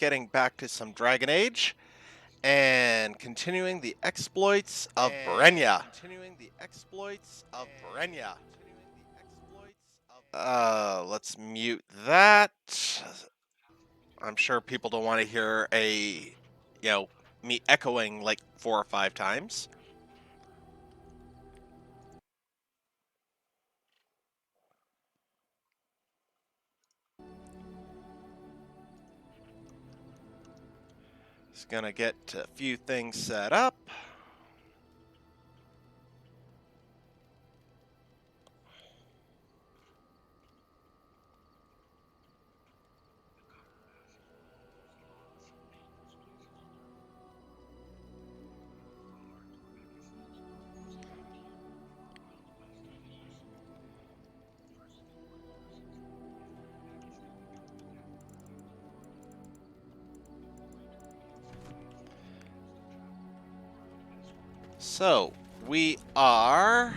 getting back to some Dragon Age and continuing the exploits of Brenya. Let's mute that. I'm sure people don't want to hear me echoing like 4 or 5 times. Just gonna get a few things set up. So we are.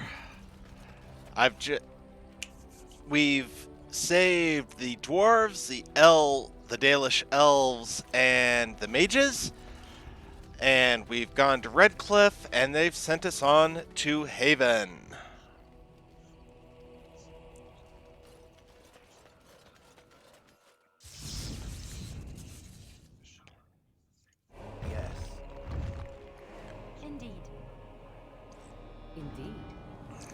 We've saved the dwarves, the Dalish elves, and the mages, and we've gone to Redcliffe, and they've sent us on to Haven. Yes. Indeed. Indeed.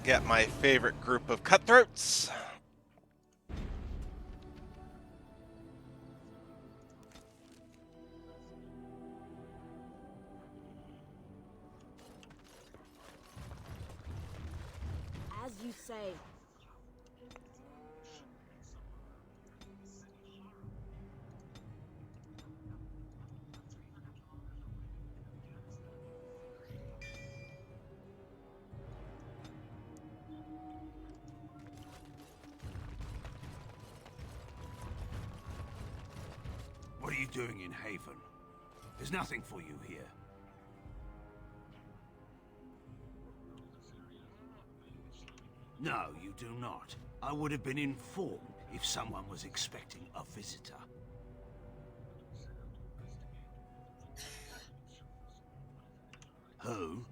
Get my favorite group of cutthroats. As you say. What are you doing in Haven? There's nothing for you here. No, you do not. I would have been informed if someone was expecting a visitor. Who?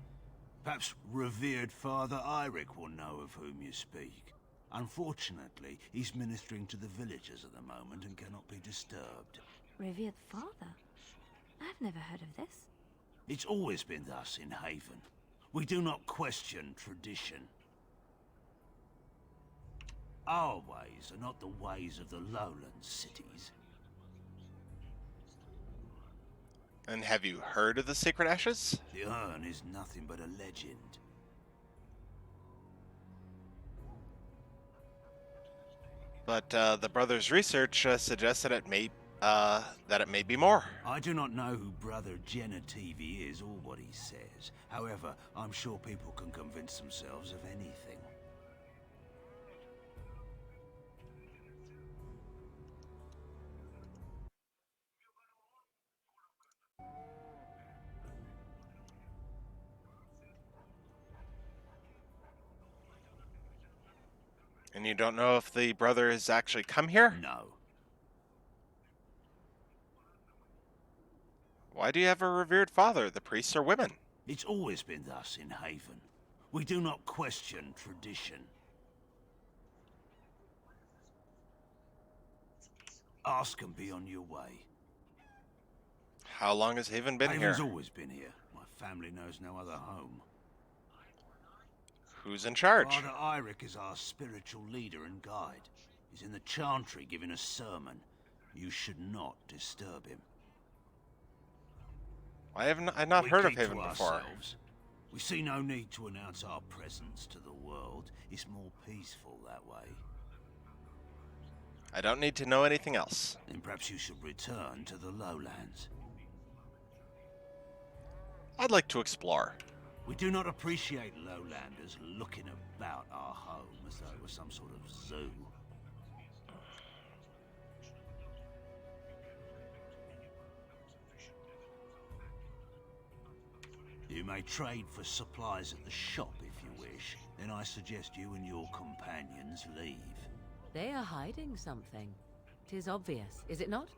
Perhaps revered Father Eirik will know of whom you speak. Unfortunately, he's ministering to the villagers at the moment and cannot be disturbed. Revered father? I've never heard of this. It's always been thus in Haven. We do not question tradition. Our ways are not the ways of the lowland cities. And have you heard of the Sacred Ashes? The urn is nothing but a legend. But the brothers' research suggests that it may be more. I do not know who Brother Genetivi is or what he says. However, I'm sure people can convince themselves of anything. And you don't know if the brother has actually come here? No. Why do you have a revered father? The priests are women. It's always been thus in Haven. We do not question tradition. Ask and be on your way. How long has Haven been Haven's here? always been here. My family knows no other home. Who's in charge? Father Eirik is our spiritual leader and guide. He's in the chantry giving a sermon. You should not disturb him. I've not heard of keep Haven to before. ourselves. We see no need to announce our presence to the world. It's more peaceful that way. I don't need to know anything else. Then perhaps you should return to the lowlands. I'd like to explore. We do not appreciate lowlanders looking about our home as though it was some sort of zoo. You may trade for supplies at the shop if you wish. Then I suggest you and your companions leave. They are hiding something. 'Tis obvious, is it not?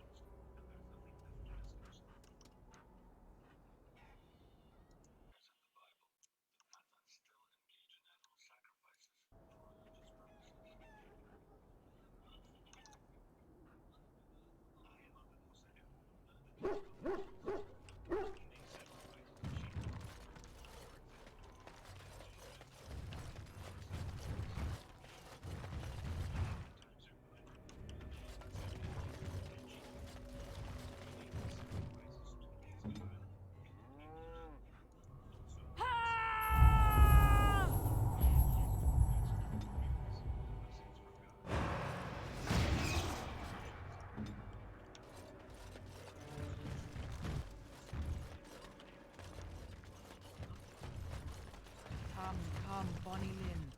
Come, Bonnie Lynn.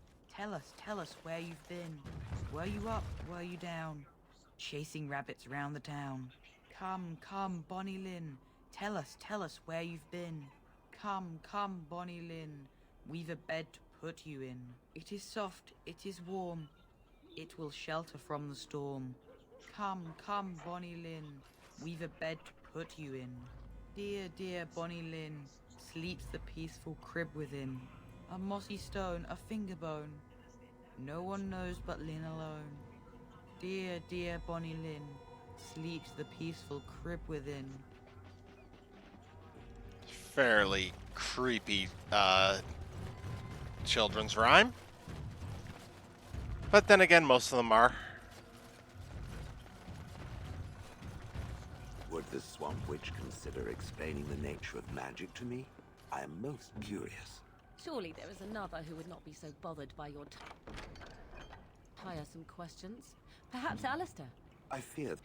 Tell us where you've been. Were you up? Were you down? Chasing rabbits round the town. Come, Bonnie Lynn. Tell us where you've been. Come, Bonnie Lynn. We've a bed to put you in. It is soft, it is warm. It will shelter from the storm. Come, Bonnie Lynn. We've a bed to put you in. Dear Bonnie Lynn, sleeps the peaceful crib within. A mossy stone, a finger bone. No one knows but Lynn alone. Dear Bonnie Lynn, sleeps the peaceful crib within. Fairly creepy children's rhyme. But then again, most of them are. Would the Swamp Witch consider explaining the nature of magic to me? I am most curious. Surely there is another who would not be so bothered by your tiresome questions. Perhaps Alistair? I fear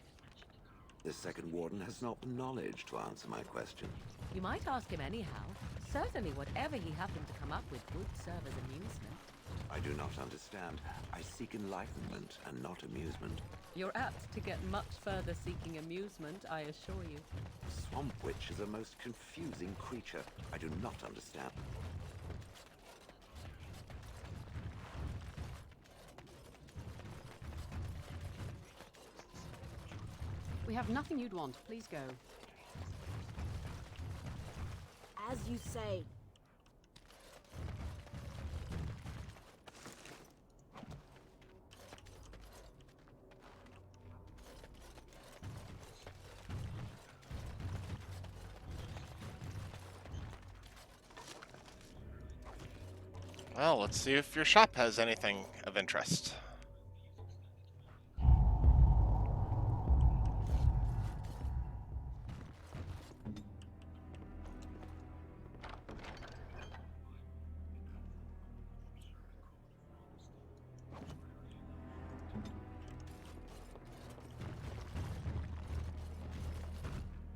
the second warden has not the knowledge to answer my question. You might ask him anyhow. Certainly whatever he happened to come up with would serve as amusement. I do not understand. I seek enlightenment and not amusement. You're apt to get much further seeking amusement, I assure you. The Swamp Witch is a most confusing creature. I do not understand. We have nothing you'd want. Please go. As you say. Well, let's see if your shop has anything of interest.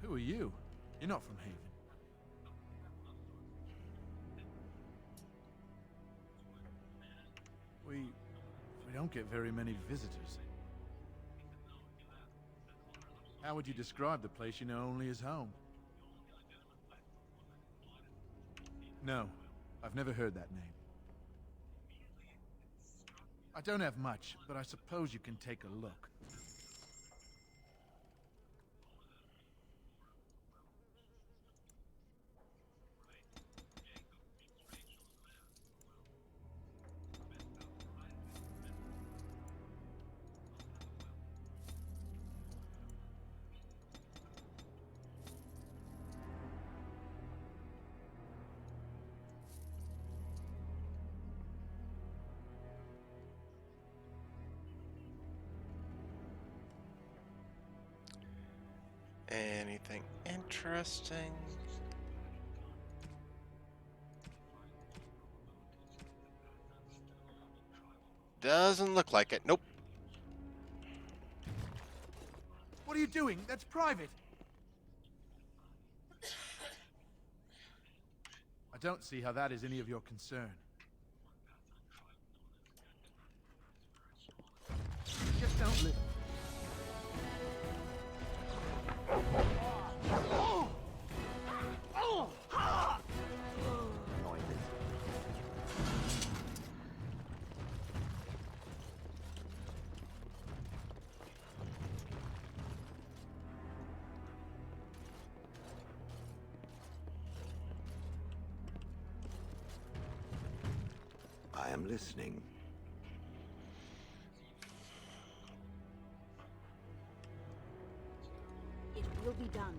Who are you? You're not from Haven. We don't get very many visitors. How would you describe the place you know only as home? No, I've never heard that name. I don't have much, but I suppose you can take a look. Anything interesting? Doesn't look like it. Nope. What are you doing? That's private. I don't see how that is any of your concern. Just don't live. I am listening. It will be done.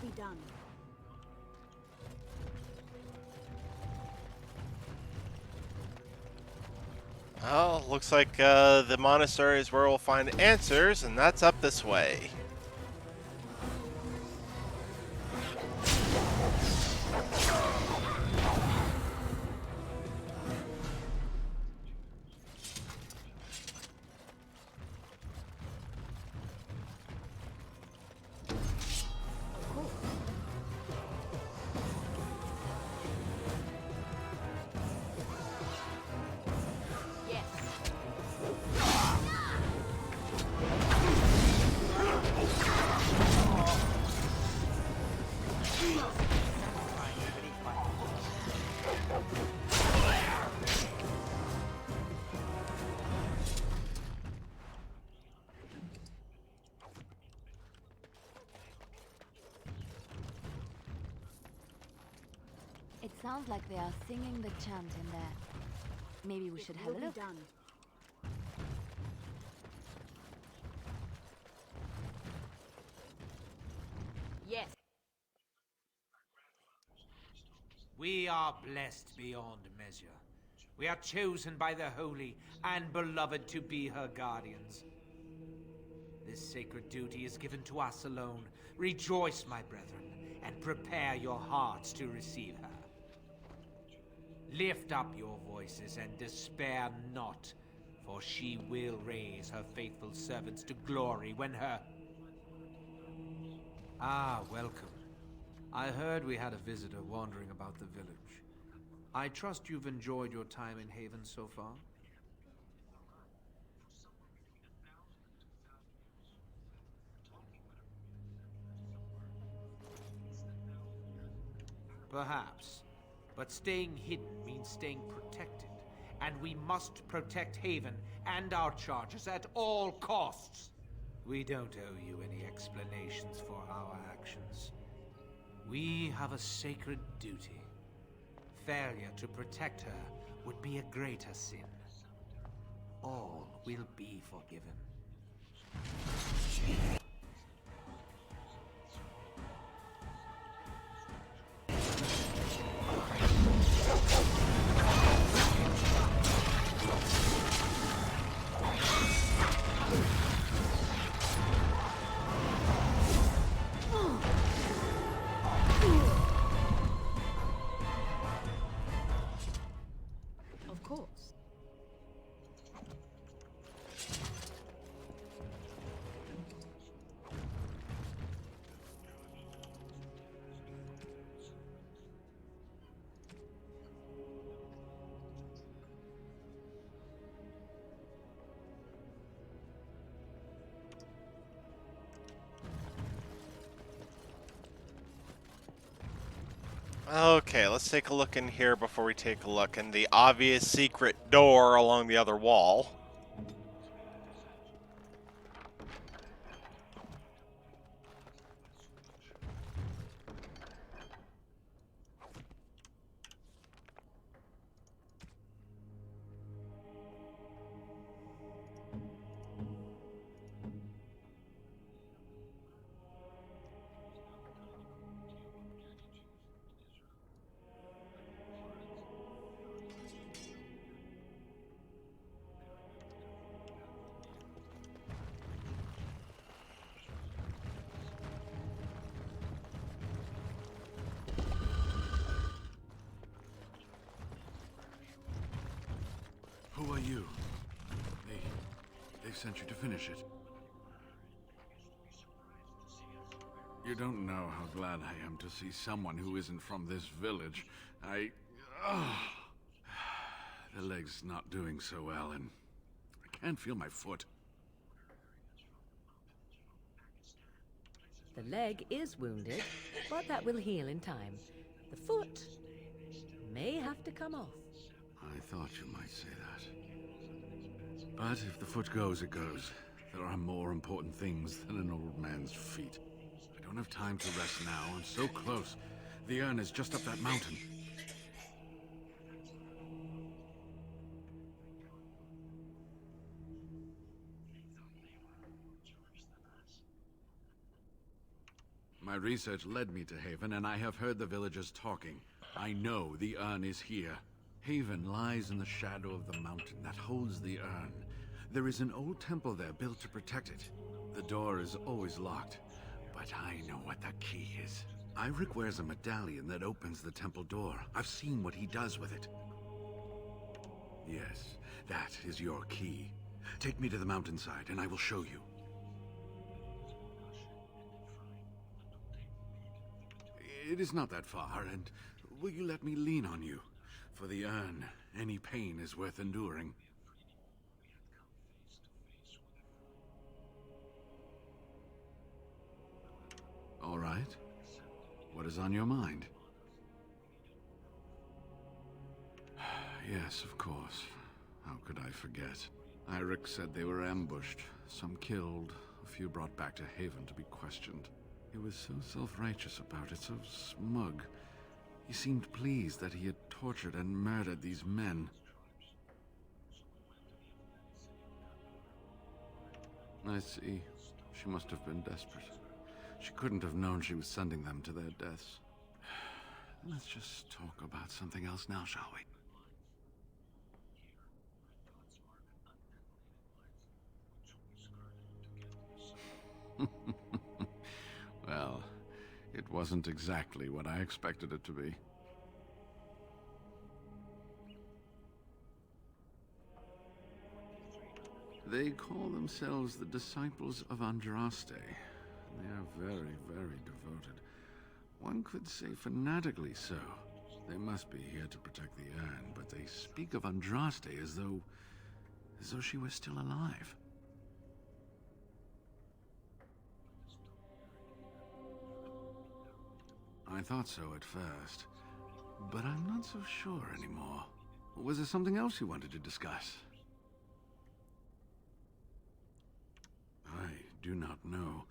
be done. Well, looks like the monastery is where we'll find answers, and that's up this way. It sounds like they are singing the chant in there. Maybe we should have a Will be look. done. Yes. We are blessed beyond measure. We are chosen by the holy and beloved to be her guardians. This sacred duty is given to us alone. Rejoice, my brethren, and prepare your hearts to receive her. Lift up your voices and despair not, for she will raise her faithful servants to glory when her... Ah, welcome. I heard we had a visitor wandering about the village. I trust you've enjoyed your time in Haven so far? Perhaps. But staying hidden means staying protected. And we must protect Haven and our charges at all costs. We don't owe you any explanations for our actions. We have a sacred duty. Failure to protect her would be a greater sin. All will be forgiven. Of course. Okay, let's take a look in here before we take a look in the obvious secret door along the other wall. Who are you? They sent you to finish it. You don't know how glad I am to see someone who isn't from this village. The leg's not doing so well, and I can't feel my foot. The leg is wounded, but that will heal in time. The foot may have to come off. I thought you might say that. But if the foot goes, it goes. There are more important things than an old man's feet. I don't have time to rest now. I'm so close. The urn is just up that mountain. My research led me to Haven, and I have heard the villagers talking. I know the urn is here. Haven lies in the shadow of the mountain that holds the urn. There is an old temple there built to protect it. The door is always locked, but I know what the key is. Eirik wears a medallion that opens the temple door. I've seen what he does with it. Yes, that is your key. Take me to the mountainside, and I will show you. It is not that far, and will you let me lean on you? For the urn, any pain is worth enduring. All right. What is on your mind? Yes, of course. How could I forget? Eirik said they were ambushed, some killed, a few brought back to Haven to be questioned. He was so self-righteous about it, so smug. He seemed pleased that he had tortured and murdered these men. I see. She must have been desperate. She couldn't have known she was sending them to their deaths. Let's just talk about something else now, shall we? Well, it wasn't exactly what I expected it to be. They call themselves the Disciples of Andraste. They are very, very devoted. One could say fanatically so. They must be here to protect the urn, but they speak of Andraste as though she were still alive. I thought so at first, but I'm not so sure anymore. Was there something else you wanted to discuss? I do not know.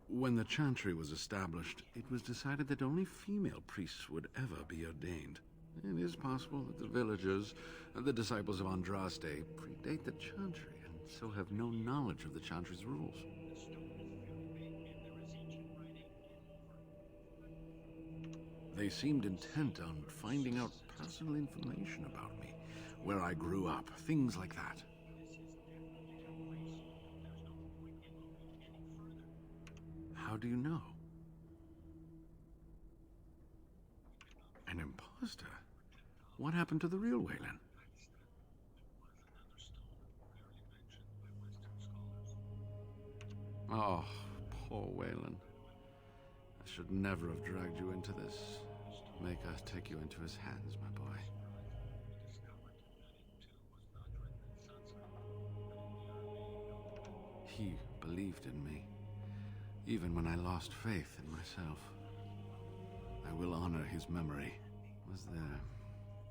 When the Chantry was established, it was decided that only female priests would ever be ordained. It is possible that the villagers, the Disciples of Andraste, predate the Chantry and so have no knowledge of the Chantry's rules. They seemed intent on finding out personal information about me, where I grew up, things like that. How do you know? An imposter? What happened to the real Waylon? Oh, poor Waylon. I should never have dragged you into this. Make us take you into his hands, my boy. He believed in me, even when I lost faith in myself. I will honor his memory.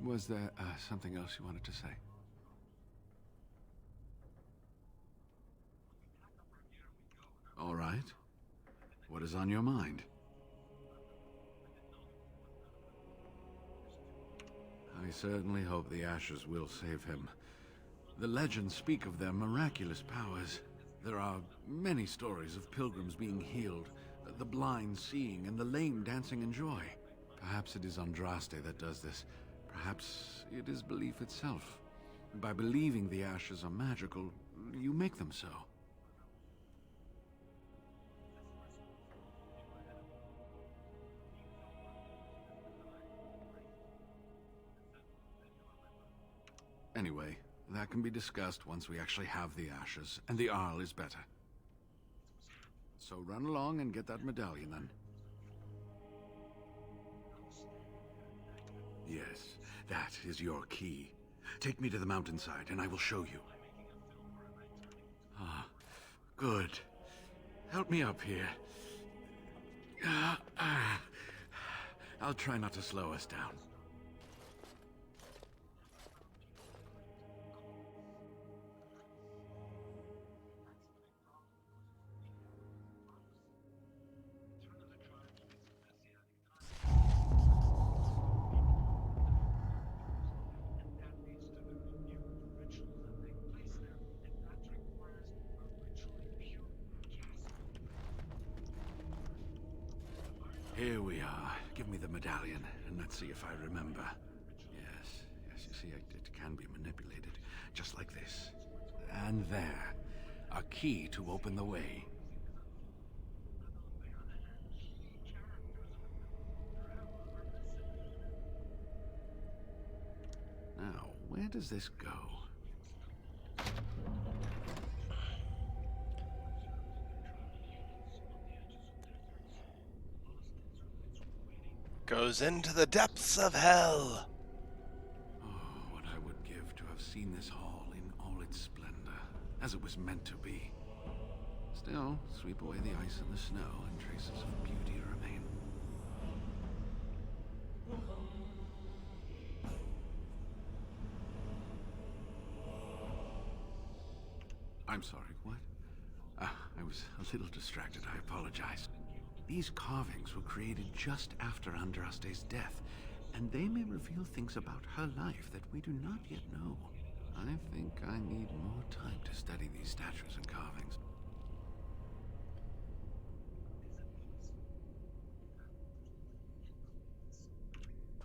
Was there something else you wanted to say? All right. What is on your mind? I certainly hope the Ashes will save him. The legends speak of their miraculous powers. There are many stories of pilgrims being healed, the blind seeing, and the lame dancing in joy. Perhaps it is Andraste that does this. Perhaps it is belief itself. By believing the Ashes are magical, you make them so. Anyway, that can be discussed once we actually have the Ashes, and the Arl is better. So run along and get that medallion, then. Yes, that is your key. Take me to the mountainside, and I will show you. Ah, good. Help me up here. I'll try not to slow us down. Here we are. Give me the medallion, and let's see if I remember. Yes, you see, it can be manipulated, just like this. And there. A key to open the way. Now, where does this go? Goes into the depths of hell. Oh, what I would give to have seen this hall in all its splendor, as it was meant to be. Still, sweep away the ice and the snow, and traces of beauty remain. I'm sorry, what? I was a little distracted, I apologize. These carvings were created just after Andraste's death, and they may reveal things about her life that we do not yet know. I think I need more time to study these statues and carvings.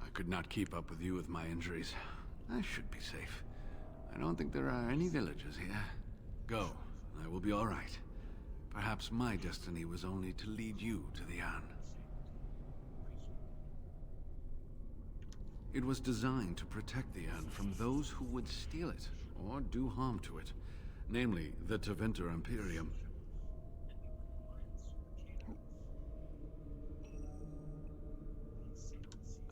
I could not keep up with you with my injuries. I should be safe. I don't think there are any villagers here. Go. I will be all right. Perhaps my destiny was only to lead you to the Anne. It was designed to protect the Anne from those who would steal it or do harm to it, namely the Tevinter Imperium.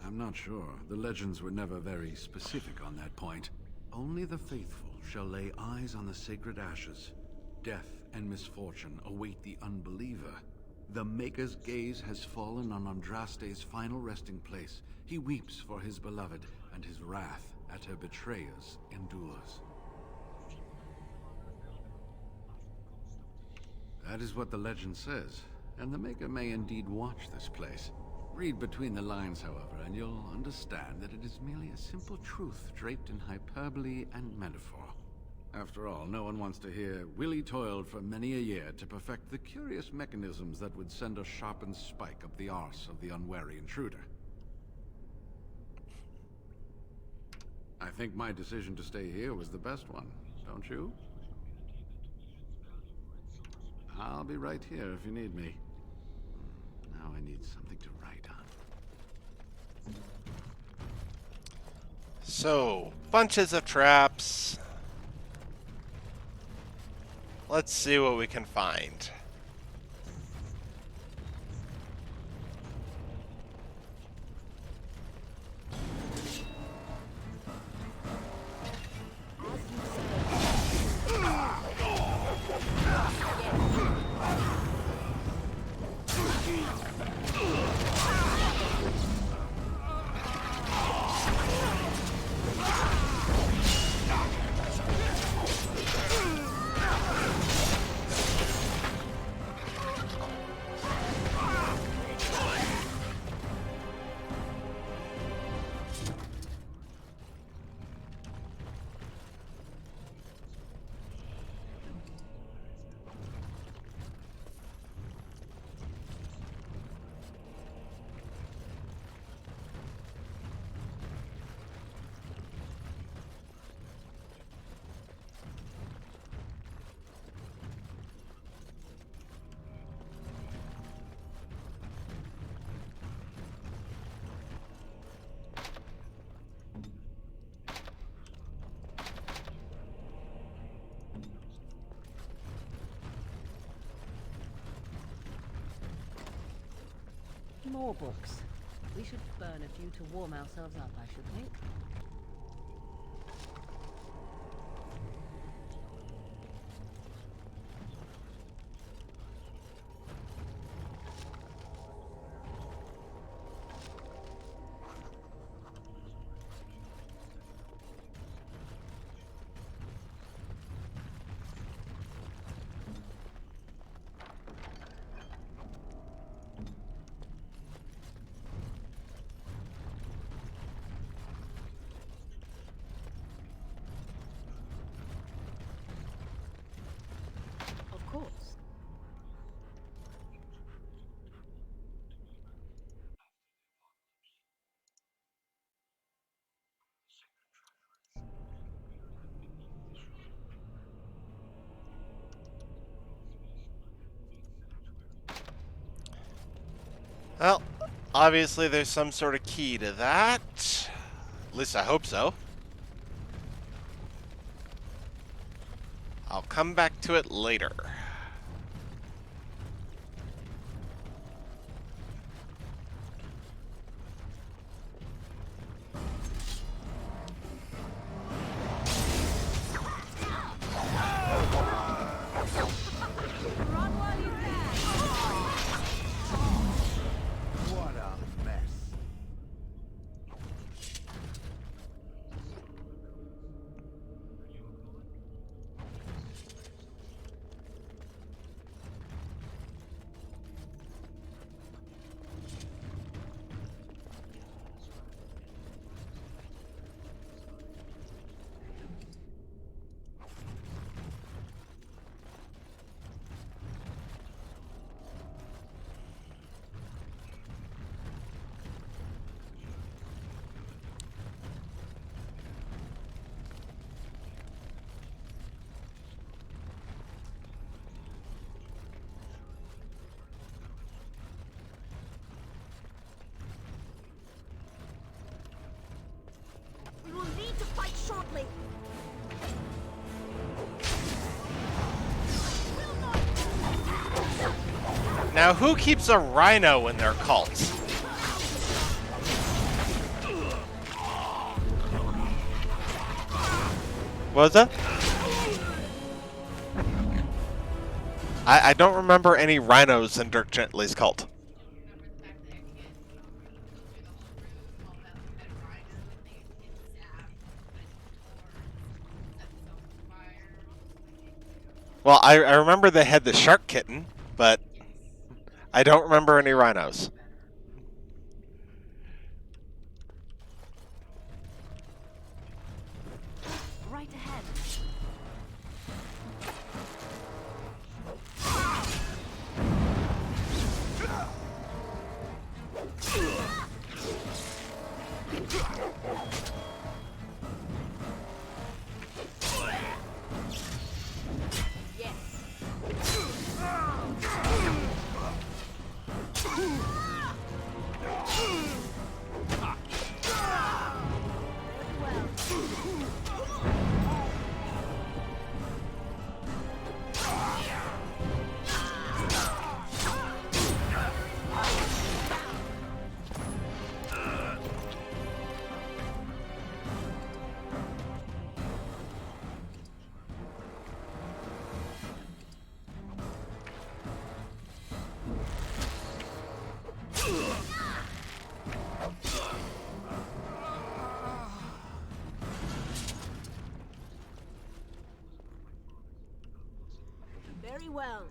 I'm not sure. The legends were never very specific on that point. Only the faithful shall lay eyes on the sacred ashes. Death and misfortune await the unbeliever. The Maker's gaze has fallen on Andraste's final resting place. He weeps for his beloved, and his wrath at her betrayers endures. That is what the legend says, and the Maker may indeed watch this place. Read between the lines, however, and you'll understand that it is merely a simple truth draped in hyperbole and metaphor. After all, no one wants to hear Willie toiled for many a year to perfect the curious mechanisms that would send a sharpened spike up the arse of the unwary intruder. I think my decision to stay here was the best one, don't you? I'll be right here if you need me. Now I need something to write on. So, bunches of traps. Let's see what we can find. More books. We should burn a few to warm ourselves up, I should think. Well, obviously there's some sort of key to that. At least I hope so. I'll come back to it later. What a mess. We will need to fight shortly. Now, who keeps a rhino in their cults? What was that? I don't remember any rhinos in Dirk Gently's cult. Well, I remember they had the shark kitten, but I don't remember any rhinos. Right ahead. Very well.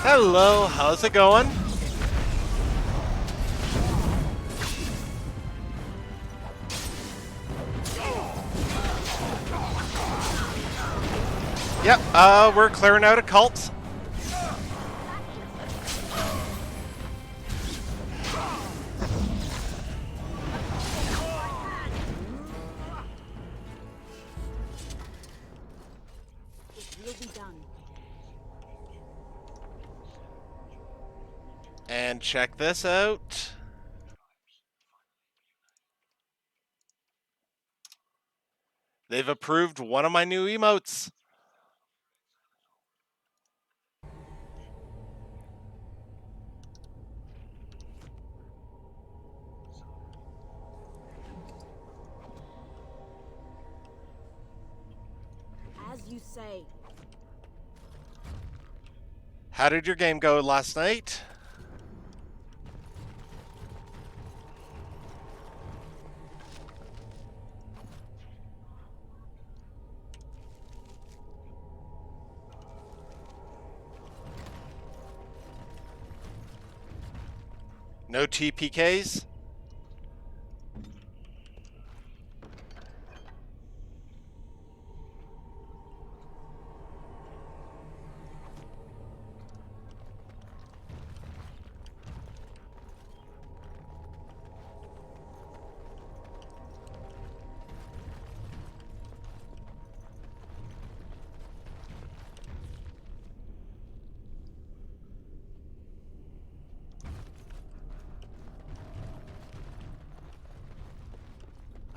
Hello, how's it going? Yep, we're clearing out a cult. And check this out. They've approved one of my new emotes. As you say. How did your game go last night? No TPKs?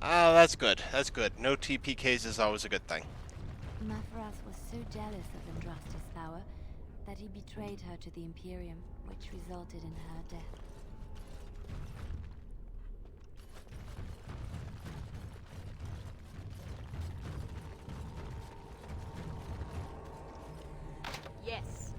Oh, that's good. That's good. No TPKs is always a good thing. Mafaras was so jealous of Andraste's power that he betrayed her to the Imperium, which resulted in her death. Yes.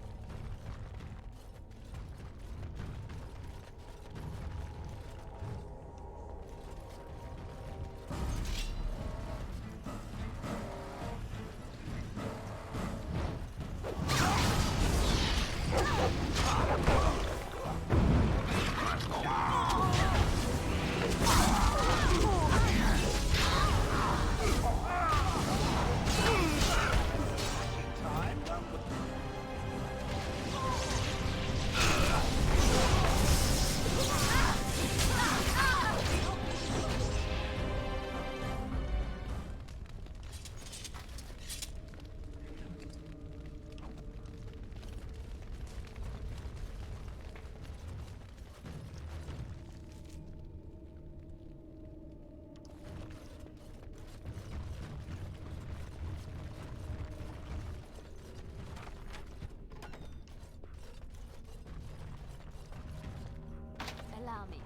Allow me.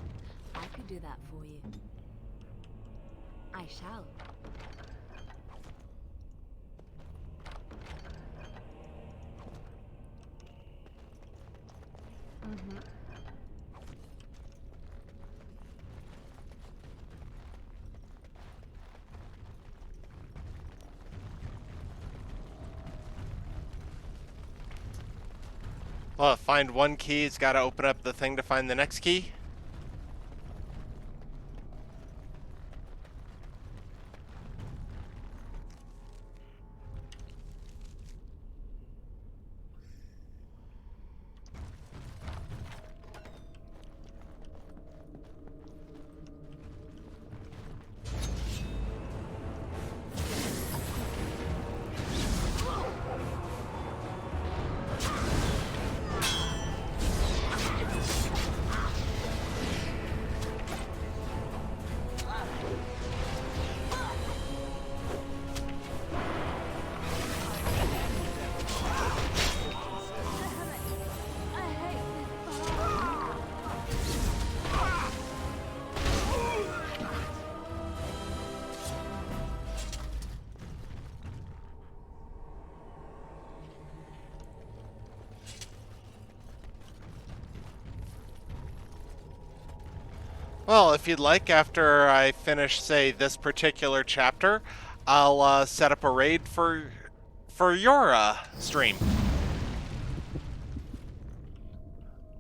I could do that for you. I shall. Well, find one key, it's got to open up the thing to find the next key. Well, if you'd like, after I finish, say, this particular chapter, I'll set up a raid for your stream.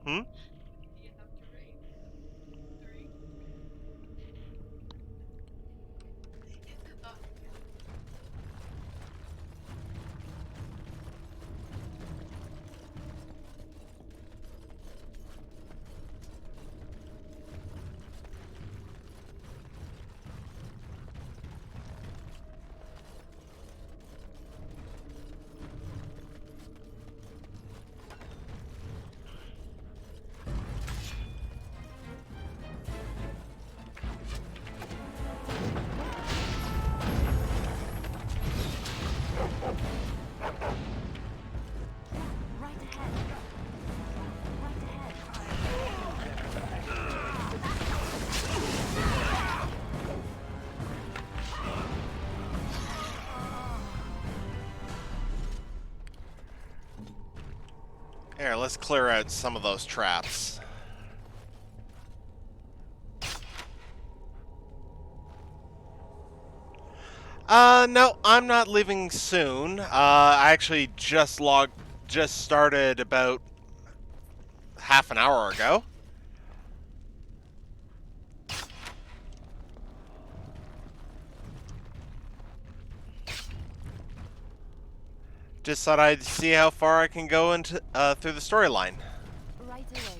Hmm? Here, let's clear out some of those traps. No, I'm not leaving soon. I actually just started about half an hour ago. Just thought I'd see how far I can go into through the storyline. Right away.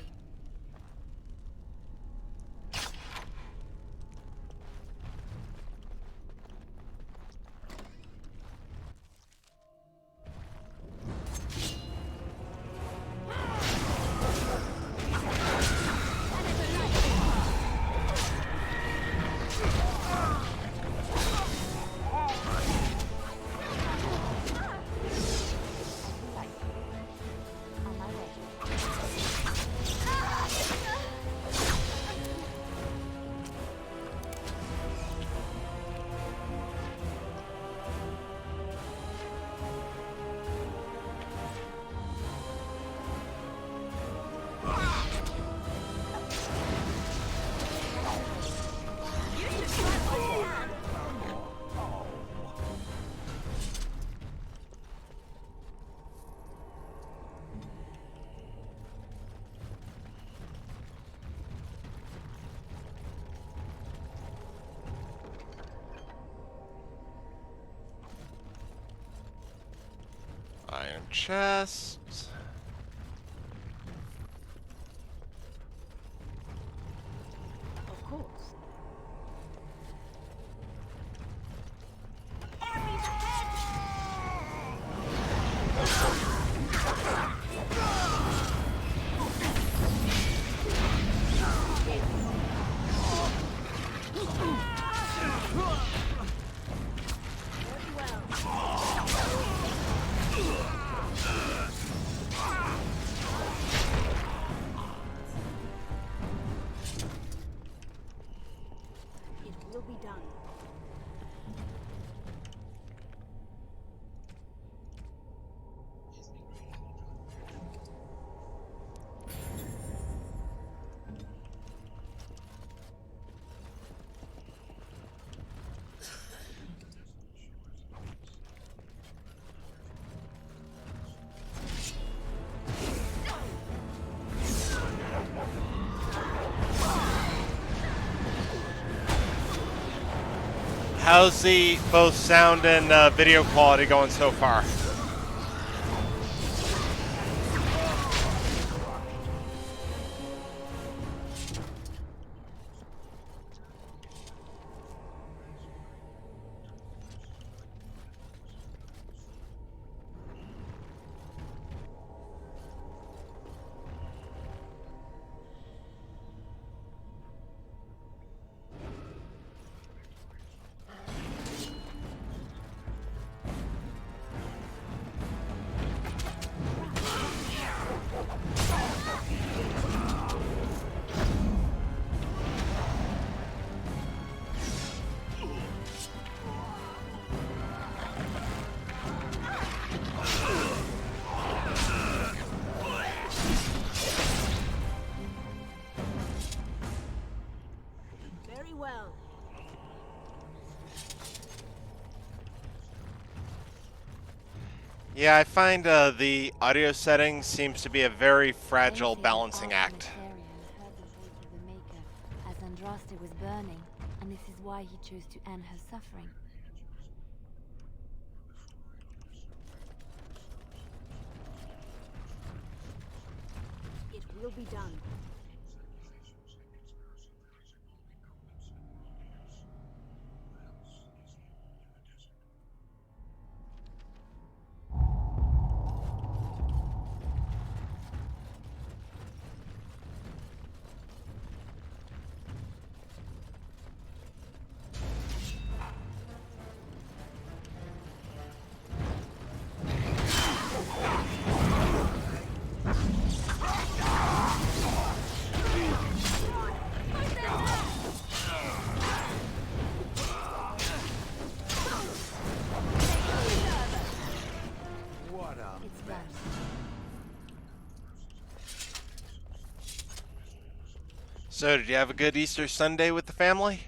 On my way. Iron chest. Of course. It will be done. How's the both sound and video quality going so far? Very well. Yeah, I find the audio settings seems to be a very fragile balancing act. Heard the voice of the Maker as Andraste was burning, and this is why he chose to end her suffering. It will be done. So, did you have a good Easter Sunday with the family?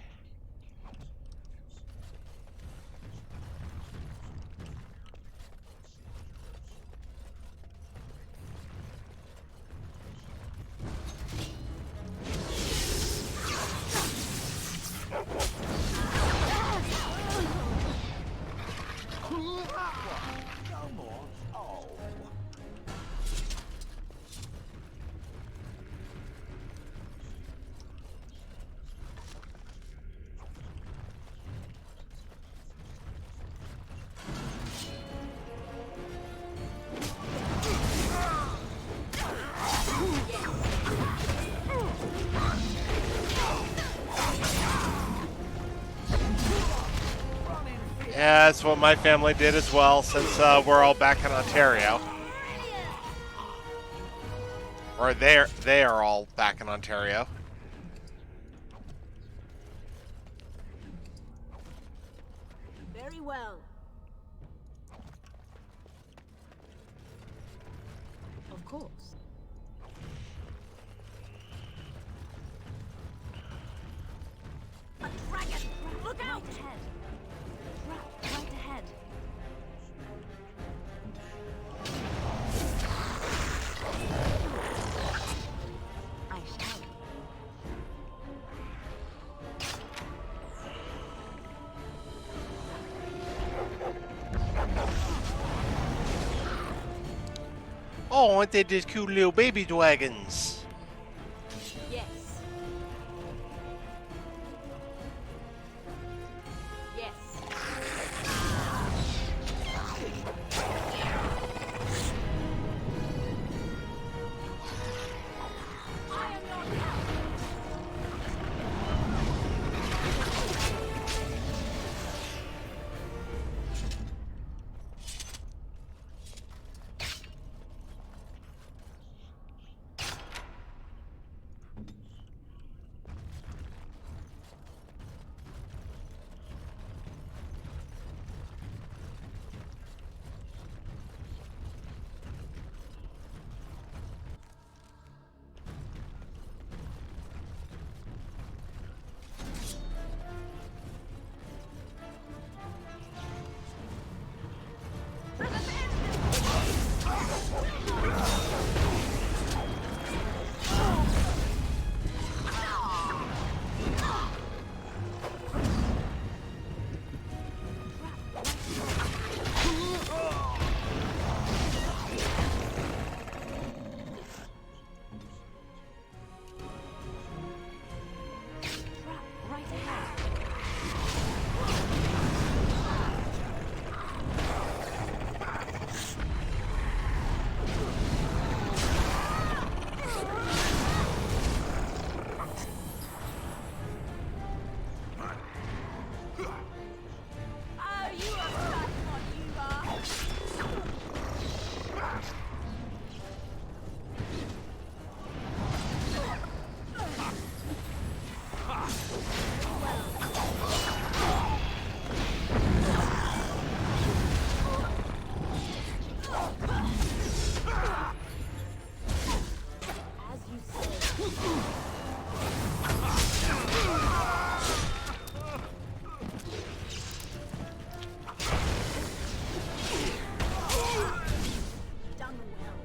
Yeah, that's what my family did as well, since we're all back in Ontario. Or they are all back in Ontario. Very well. Of course. A dragon! Look out! Right ahead. Right ahead. I shall. Oh, aren't they just cute little baby dragons? Yes. Yes. I am not now. Right ahead. Oh, you are stuck on you are. As you say. Done well.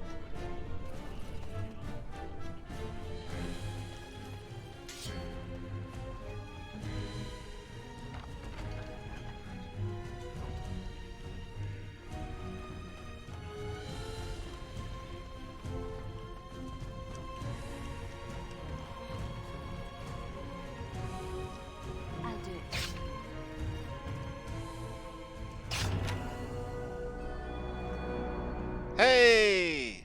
I'll do it. Hey!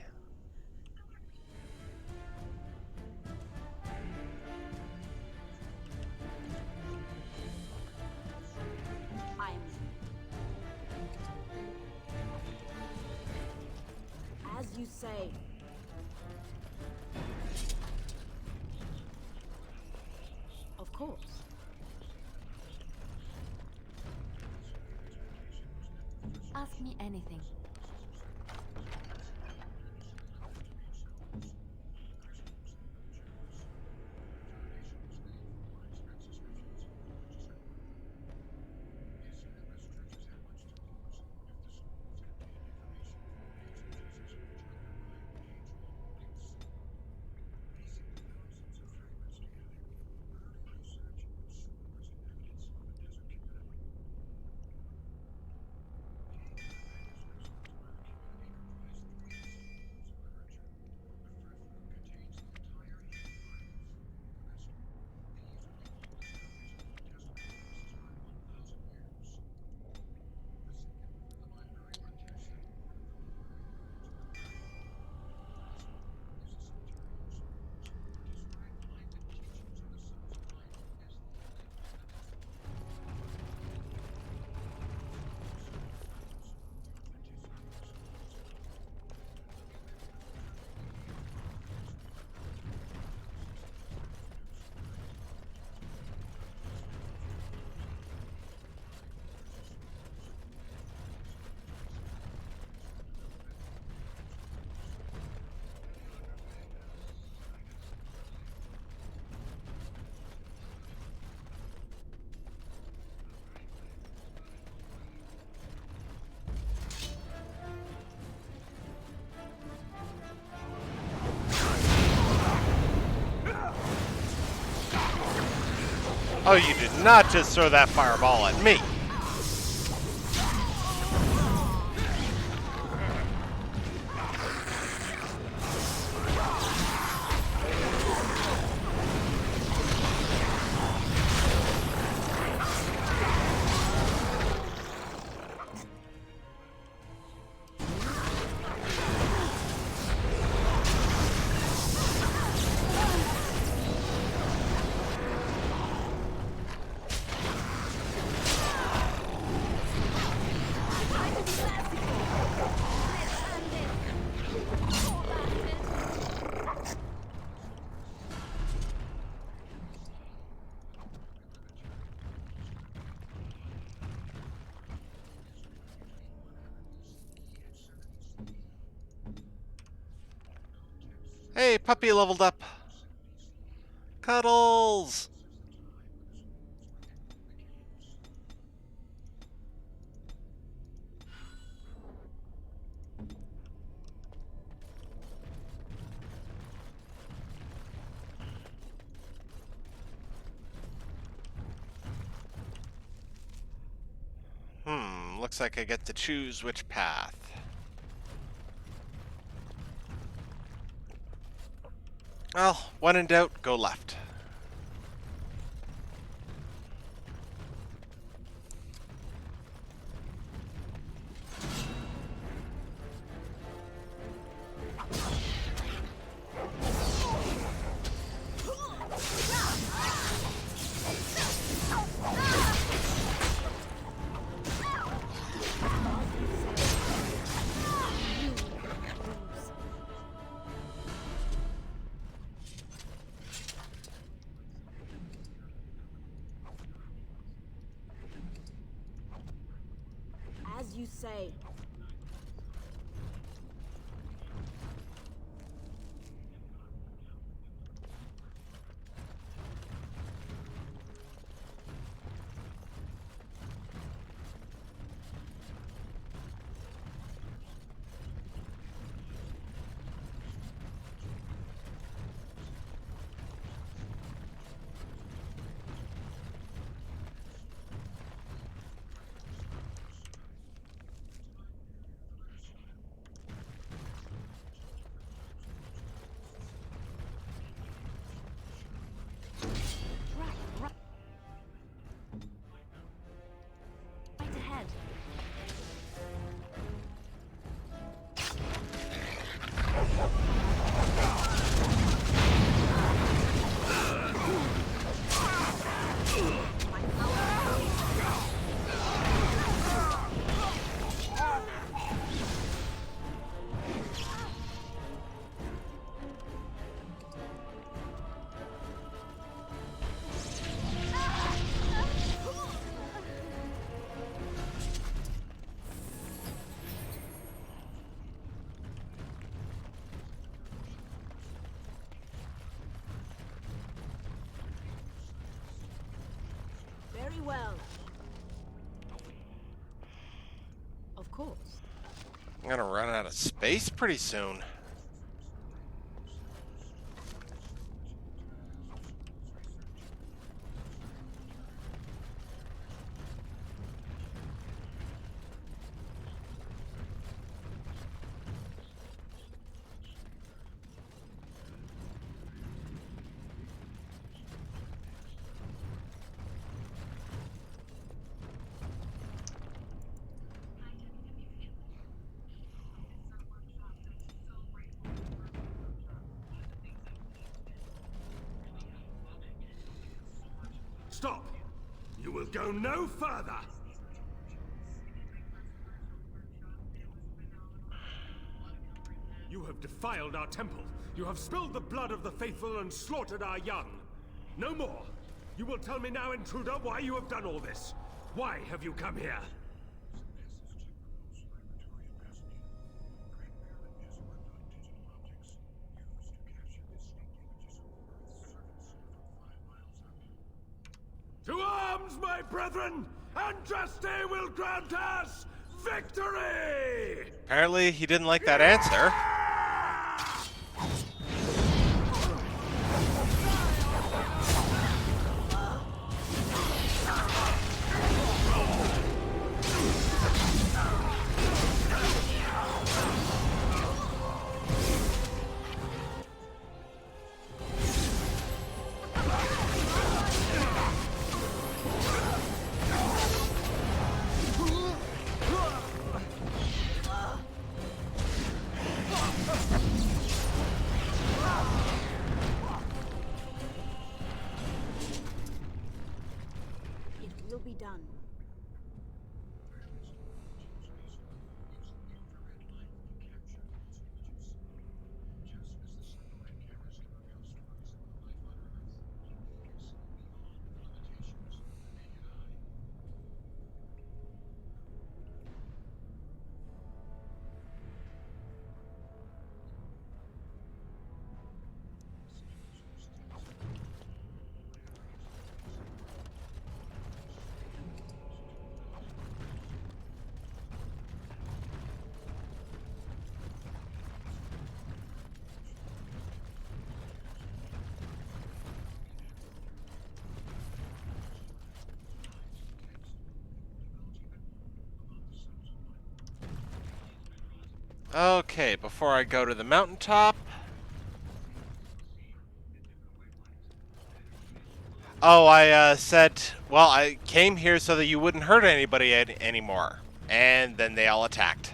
I'm. As you say. Of course. Ask me anything. Oh, you did not just throw that fireball at me. Hey, puppy leveled up. Cuddles! Looks like I get to choose which path. Well, when in doubt, go left. As you say. Right ahead. Very well. Of course. I'm gonna run out of space pretty soon. Stop! You will go no further! You have defiled our temple. You have spilled the blood of the faithful and slaughtered our young. No more! You will tell me now, intruder, why you have done all this. Why have you come here? To arms, my brethren! Andraste will grant us victory! Apparently, he didn't like that answer. Okay, before I go to the mountaintop. Oh, I said, well, I came here so that you wouldn't hurt anybody anymore. And then they all attacked.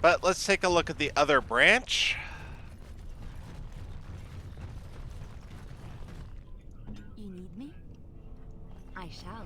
But let's take a look at the other branch. You need me? I shall.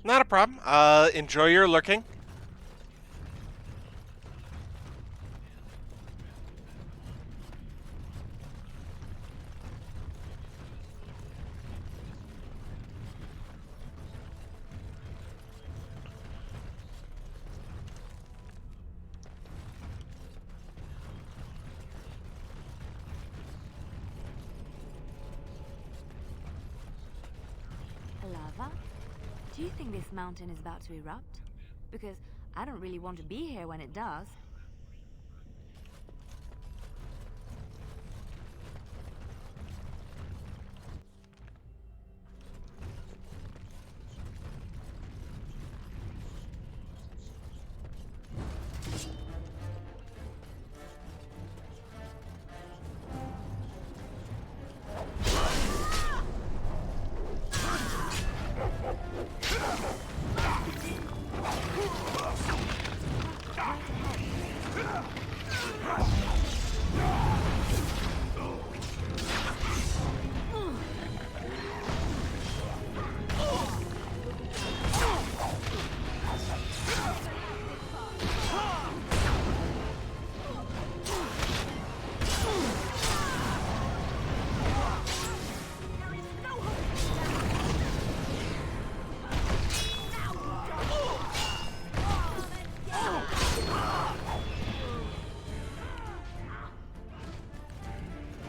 Not a problem. Enjoy your lurking. Lava? Do you think this mountain is about to erupt? Because I don't really want to be here when it does.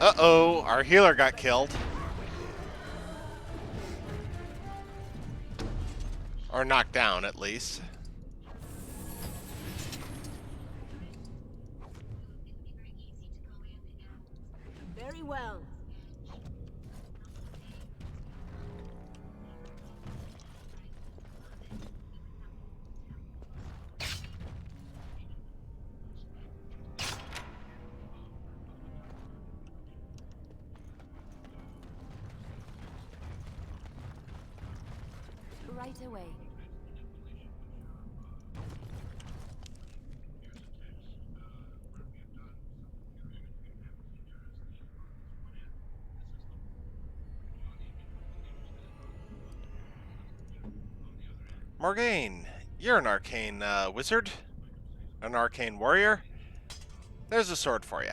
Uh-oh, our healer got killed. Or knocked down, at least. Very well. Right away. Morgaine, you're an arcane wizard? An arcane warrior? There's a sword for you.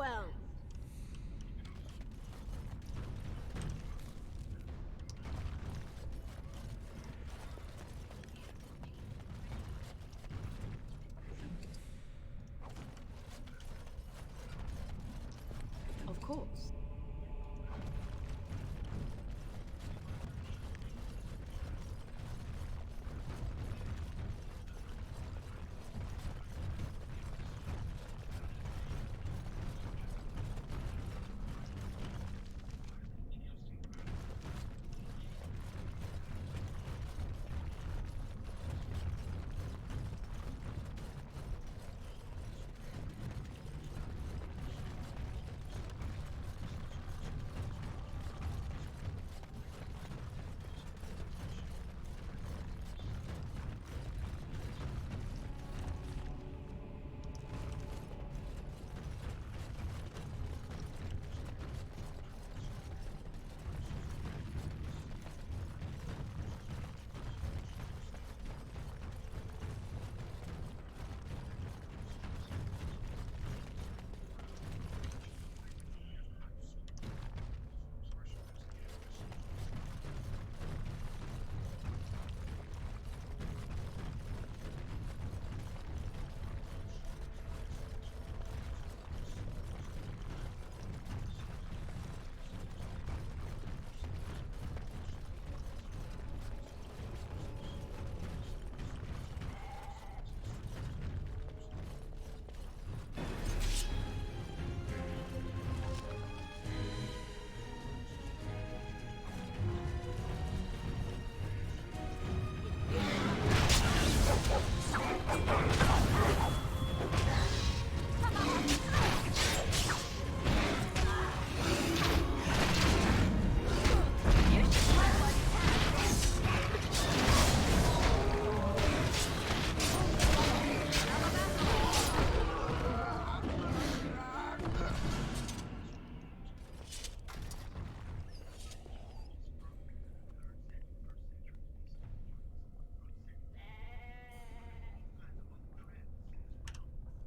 well. Of course.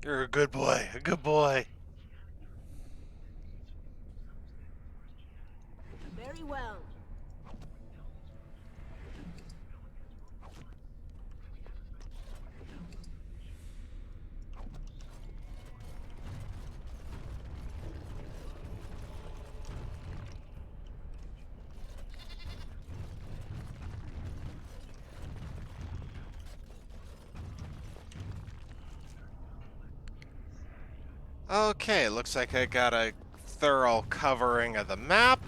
You're a good boy, a good boy. Very well. Okay, looks like I got a thorough covering of the map.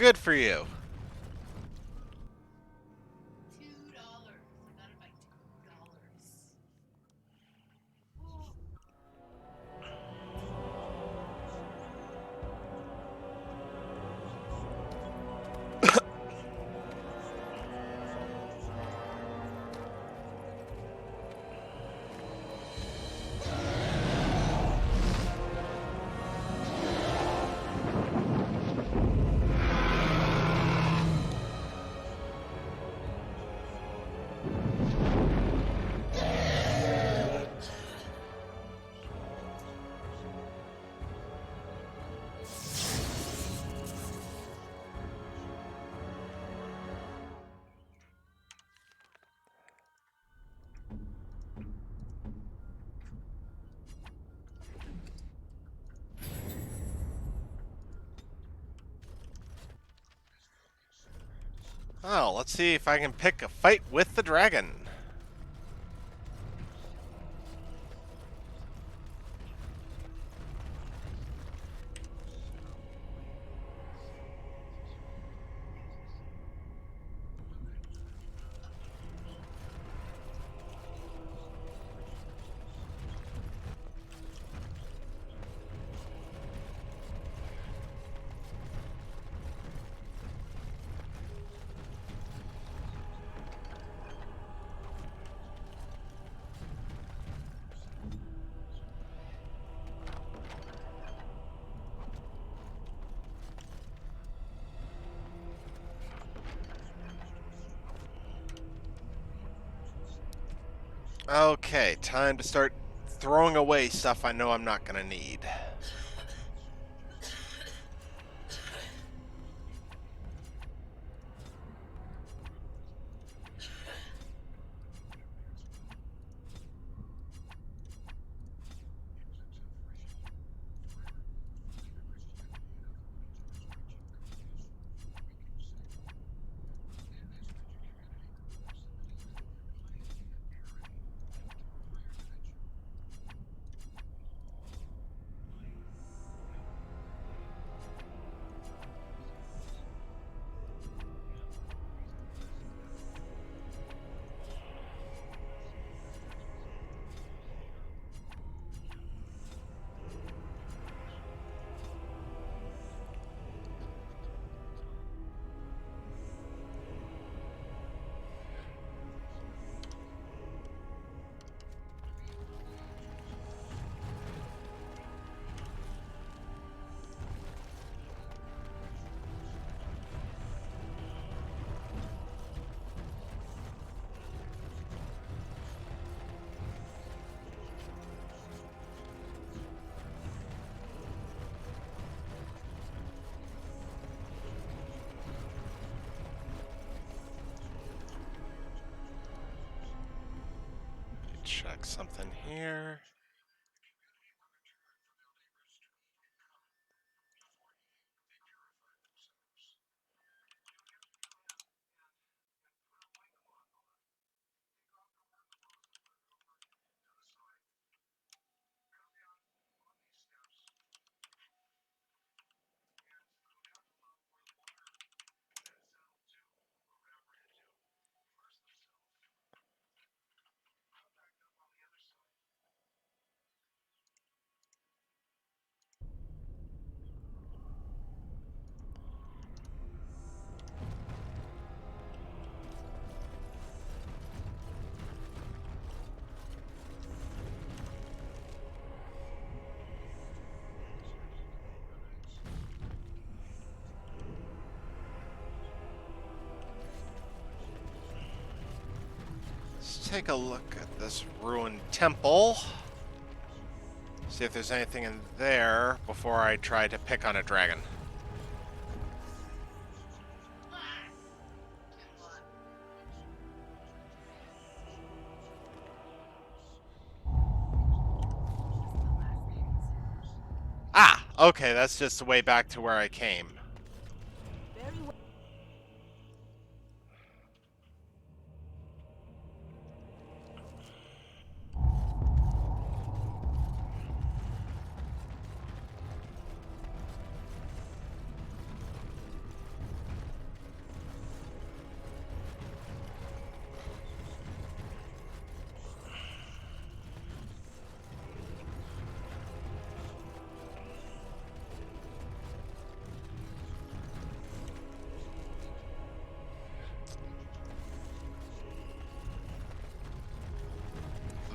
Good for you. Oh, let's see if I can pick a fight with the dragon. Okay, time to start throwing away stuff I know I'm not gonna need. Check something here. Let's take a look at this ruined temple. See if there's anything in there before I try to pick on a dragon. Ah, okay, that's just the way back to where I came.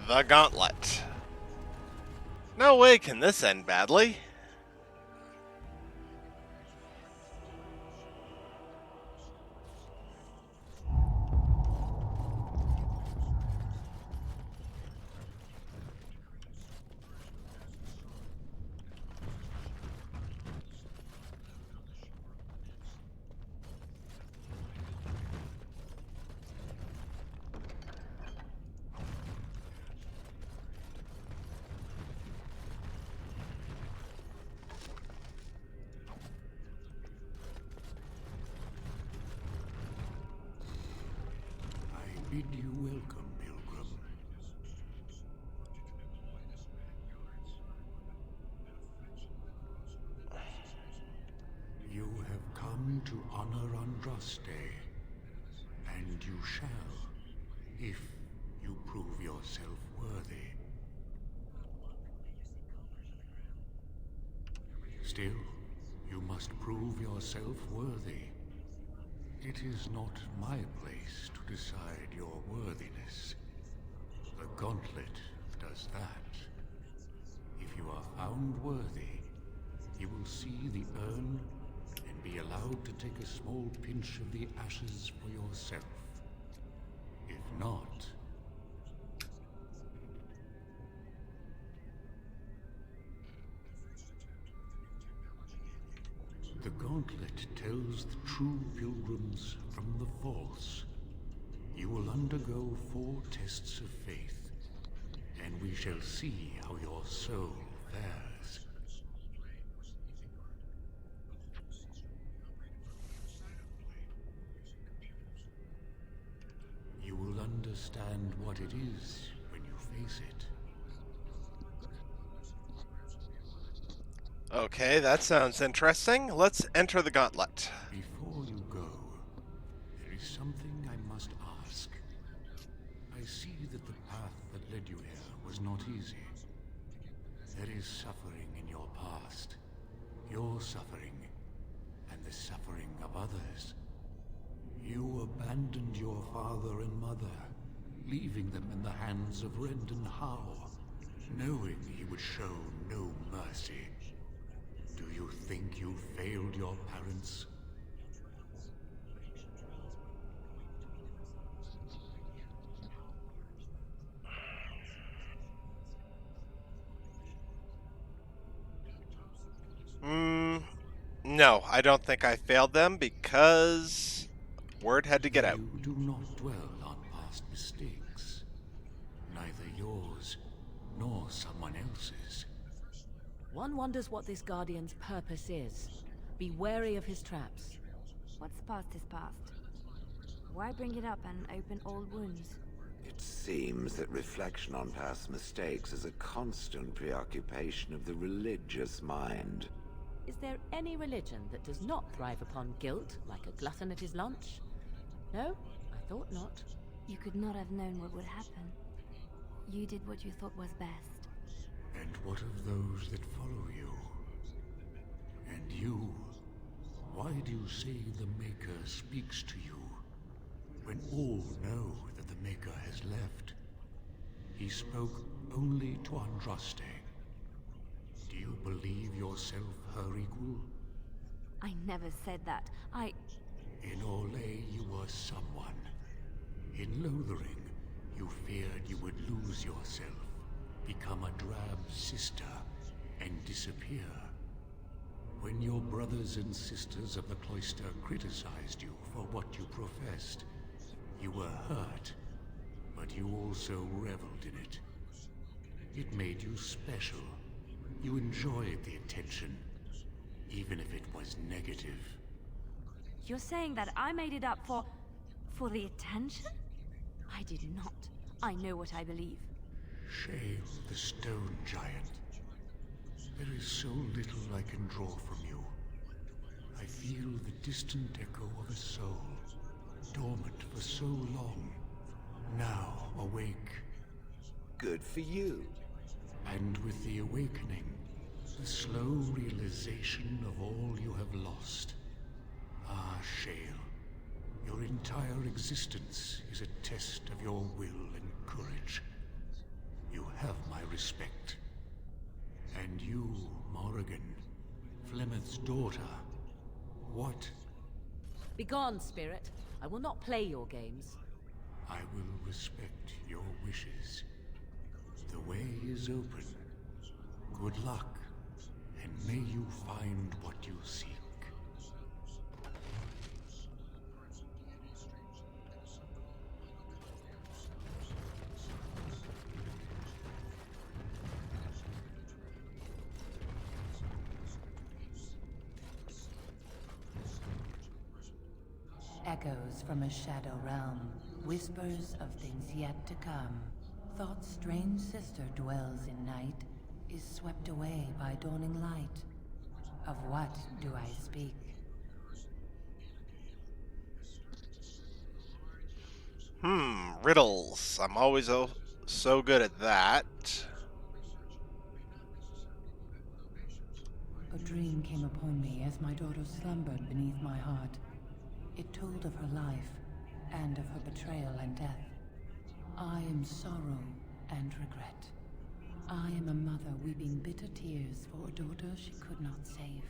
The Gauntlet. No way can this end badly. bid you welcome, pilgrim. You have come to honor Andraste, and you shall, if you prove yourself worthy. Still, you must prove yourself worthy. It is not my place to decide your worthiness. The Gauntlet does that. If you are found worthy, you will see the urn and be allowed to take a small pinch of the ashes for yourself. If not, the Gauntlet tells the true pilgrims from the false. You will undergo 4 tests of faith, and we shall see how your soul fares. You will understand what it is when you face it. Okay, that sounds interesting. Let's enter the gauntlet. Before you go, there is something I must ask. I see that the path that led you here was not easy. There is suffering in your past. Your suffering, and the suffering of others. You abandoned your father and mother, leaving them in the hands of Rendon Howe, knowing he would show no mercy. Do you think you failed your parents? No, I don't think I failed them because word had to get out. You do not dwell on past mistakes. Neither yours nor someone else's. One wonders what this Guardian's purpose is. Be wary of his traps. What's past is past. Why bring it up and open old wounds? It seems that reflection on past mistakes is a constant preoccupation of the religious mind. Is there any religion that does not thrive upon guilt, like a glutton at his lunch? No, I thought not. You could not have known what would happen. You did what you thought was best. And what of those that follow you? And you? Why do you say the Maker speaks to you, when all know that the Maker has left? He spoke only to Andraste. Do you believe yourself her equal? I never said that. In Orlais you were someone. In Lothering, you feared you would lose yourself, become a drab sister, and disappear. When your brothers and sisters of the cloister criticized you for what you professed, you were hurt, but you also reveled in it. It made you special. You enjoyed the attention, even if it was negative. You're saying that I made it up for the attention? I did not. I know what I believe. Shale, the stone giant. There is so little I can draw from you. I feel the distant echo of a soul, dormant for so long, now awake. Good for you. And with the awakening, the slow realization of all you have lost. Ah, Shale, your entire existence is a test of your will and courage. You have my respect. And you, Morrigan, Flemeth's daughter, what? Begone, spirit. I will not play your games. I will respect your wishes. The way is open. Good luck, and may you find what you seek. Echoes from a shadow realm Whispers of things yet to come. Thought's strange sister dwells in night, is swept away by dawning light. Of what do I speak? Riddles. I'm always so good at that. A dream came upon me as my daughter slumbered beneath my heart. It told of her life, and of her betrayal and death. I am sorrow and regret. I am a mother weeping bitter tears for a daughter she could not save.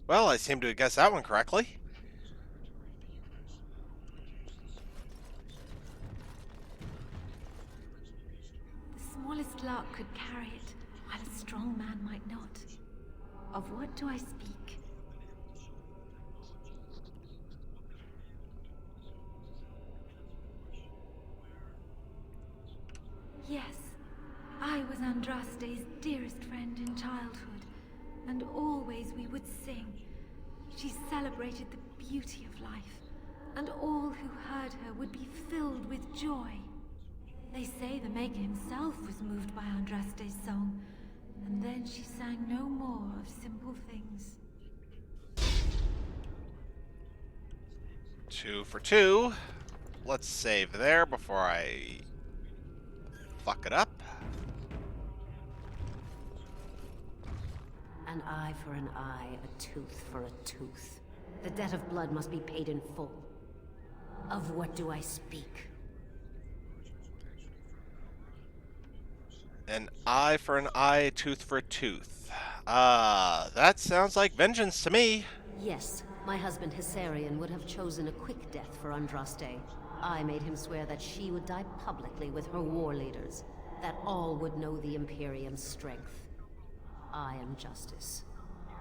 Well, I seem to have guessed that one correctly. The smallest lark could carry it, while a strong man might not. Of what do I speak? Yes, I was Andraste's dearest friend in childhood, and always we would sing. She celebrated the beauty of life, and all who heard her would be filled with joy. They say the Maker himself was moved by Andraste's song, and then she sang no more of simple things. 2 for 2. Let's save there before I fuck it up. An eye for an eye, a tooth for a tooth. The debt of blood must be paid in full. Of what do I speak? An eye for an eye, a tooth for a tooth. That sounds like vengeance to me. Yes, my husband Hissarion would have chosen a quick death for Andraste. I made him swear that she would die publicly with her war leaders, that all would know the Imperium's strength. I am justice.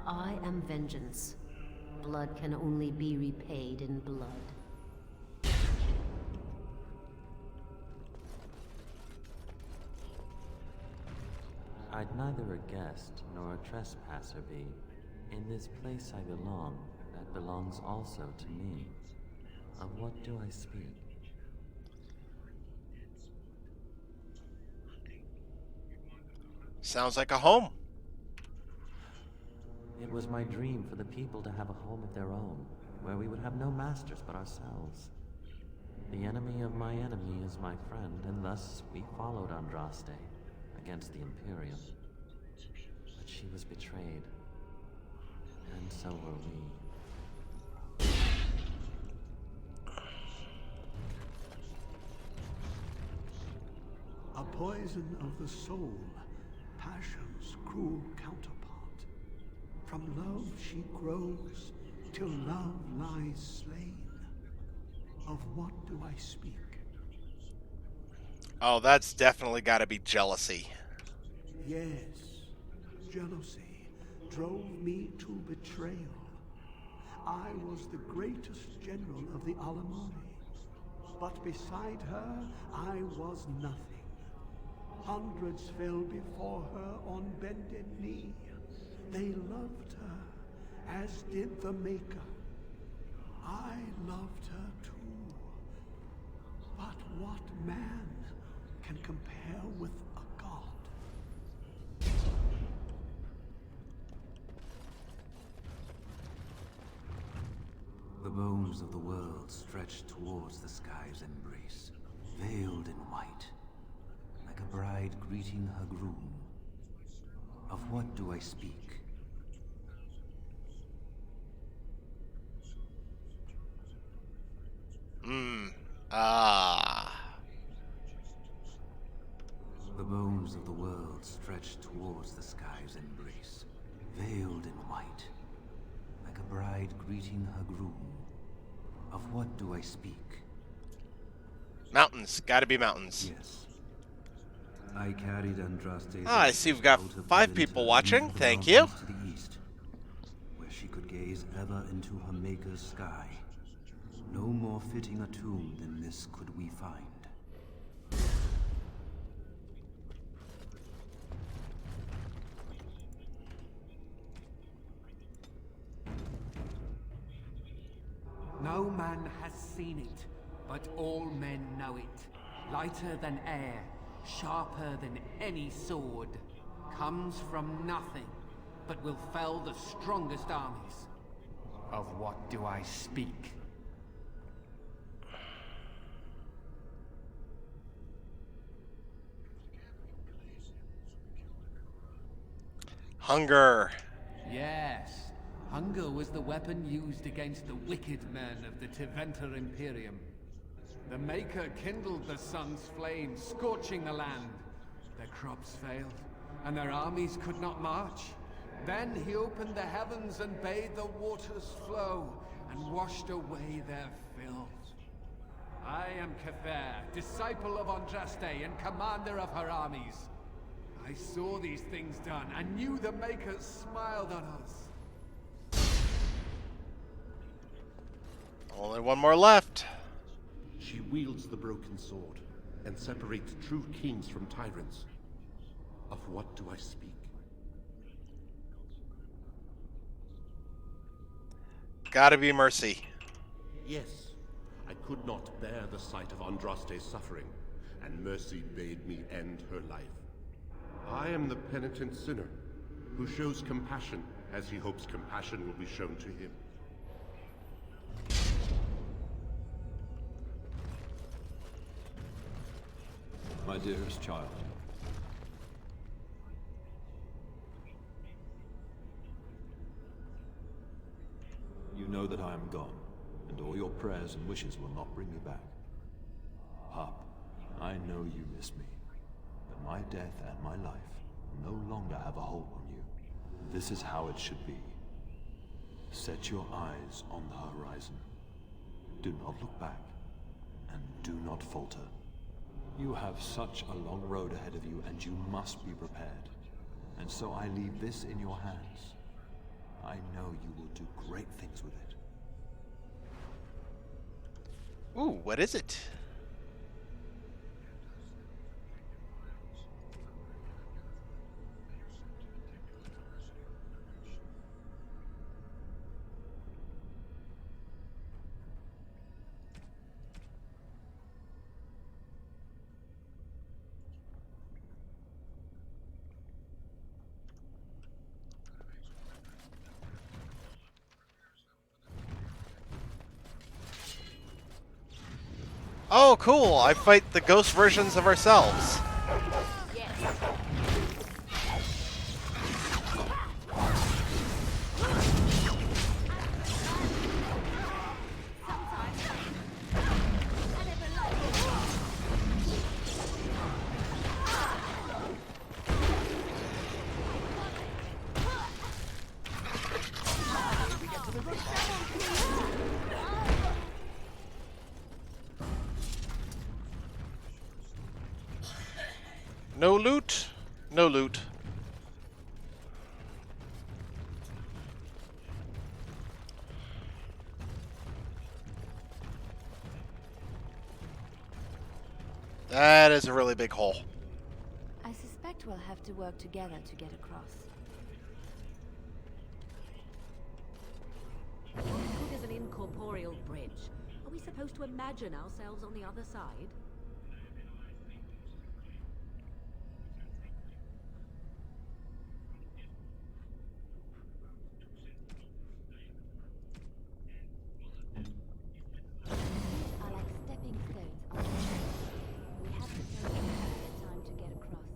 I am vengeance. Blood can only be repaid in blood. I'd neither a guest nor a trespasser be. In this place I belong, that belongs also to me. Of what do I speak? Sounds like a home. It was my dream for the people to have a home of their own, where we would have no masters but ourselves. The enemy of my enemy is my friend, and thus we followed Andraste against the Imperium. But she was betrayed, and so were we. A poison of the soul, passion's cruel counterpart. From love she grows, till love lies slain. Of what do I speak? Oh, that's definitely got to be jealousy. Yes, jealousy drove me to betrayal. I was the greatest general of the Alamari, but beside her I was nothing. Hundreds fell before her on bended knee. They loved her, as did the Maker. I loved her too. But what man can compare with a god? The bones of the world stretch towards the sky's embrace, veiled in white, like a bride greeting her groom. Of what do I speak? The bones of the world stretch towards the sky's embrace, veiled in white, like a bride greeting her groom. Of what do I speak? Mountains. Gotta be mountains. Yes. I carried Andraste's I see we've got out of 5 the people winter watching. into the Thank you. mountains to the east, where she could gaze ever into her Maker's sky. No more fitting a tomb than this could we find. No man has seen it, but all men know it. Lighter than air, sharper than any sword. Comes from nothing, but will fell the strongest armies. Of what do I speak? Hunger. Yes, hunger was the weapon used against the wicked men of the Tevinter Imperium. The Maker kindled the sun's flame, scorching the land. Their crops failed, and their armies could not march. Then he opened the heavens and bade the waters flow, and washed away their filth. I am Kefir, disciple of Andraste and commander of her armies. I saw these things done, and knew the Makers smiled on us. Only one more left. She wields the broken sword, and separates true kings from tyrants. Of what do I speak? Gotta be Mercy. Yes, I could not bear the sight of Andraste's suffering, and Mercy bade me end her life. I am the penitent sinner, who shows compassion as he hopes compassion will be shown to him. My dearest child. You know that I am gone, and all your prayers and wishes will not bring me back. Pup, I know you miss me, but my death and my life no longer have a hold on you. This is how it should be. Set your eyes on the horizon. Do not look back, and do not falter. You have such a long road ahead of you, and you must be prepared. And so I leave this in your hands. I know you will do great things with it. Ooh, what is it? Oh, cool! I fight the ghost versions of ourselves. No loot? No loot. That is a really big hole. I suspect we'll have to work together to get across. What good is an incorporeal bridge? Are we supposed to imagine ourselves on the other side? Are like stepping stones. We have to take time to get across.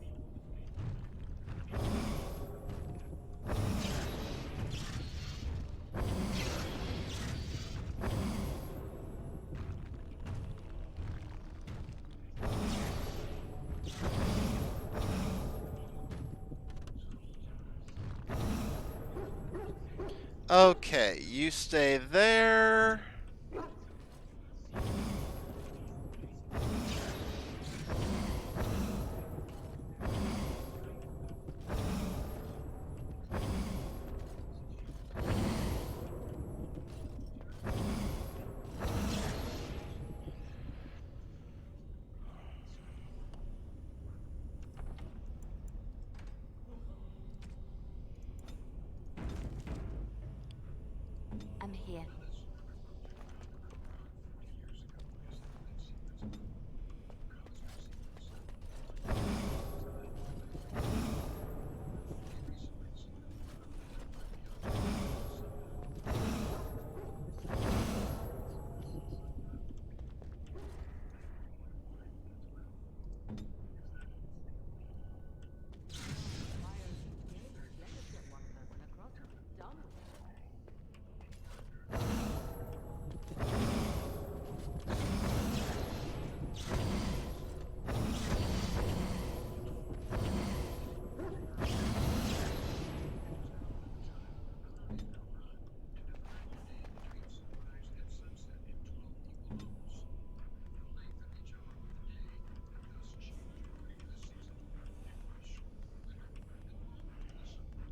Okay, you stay there. I'm here.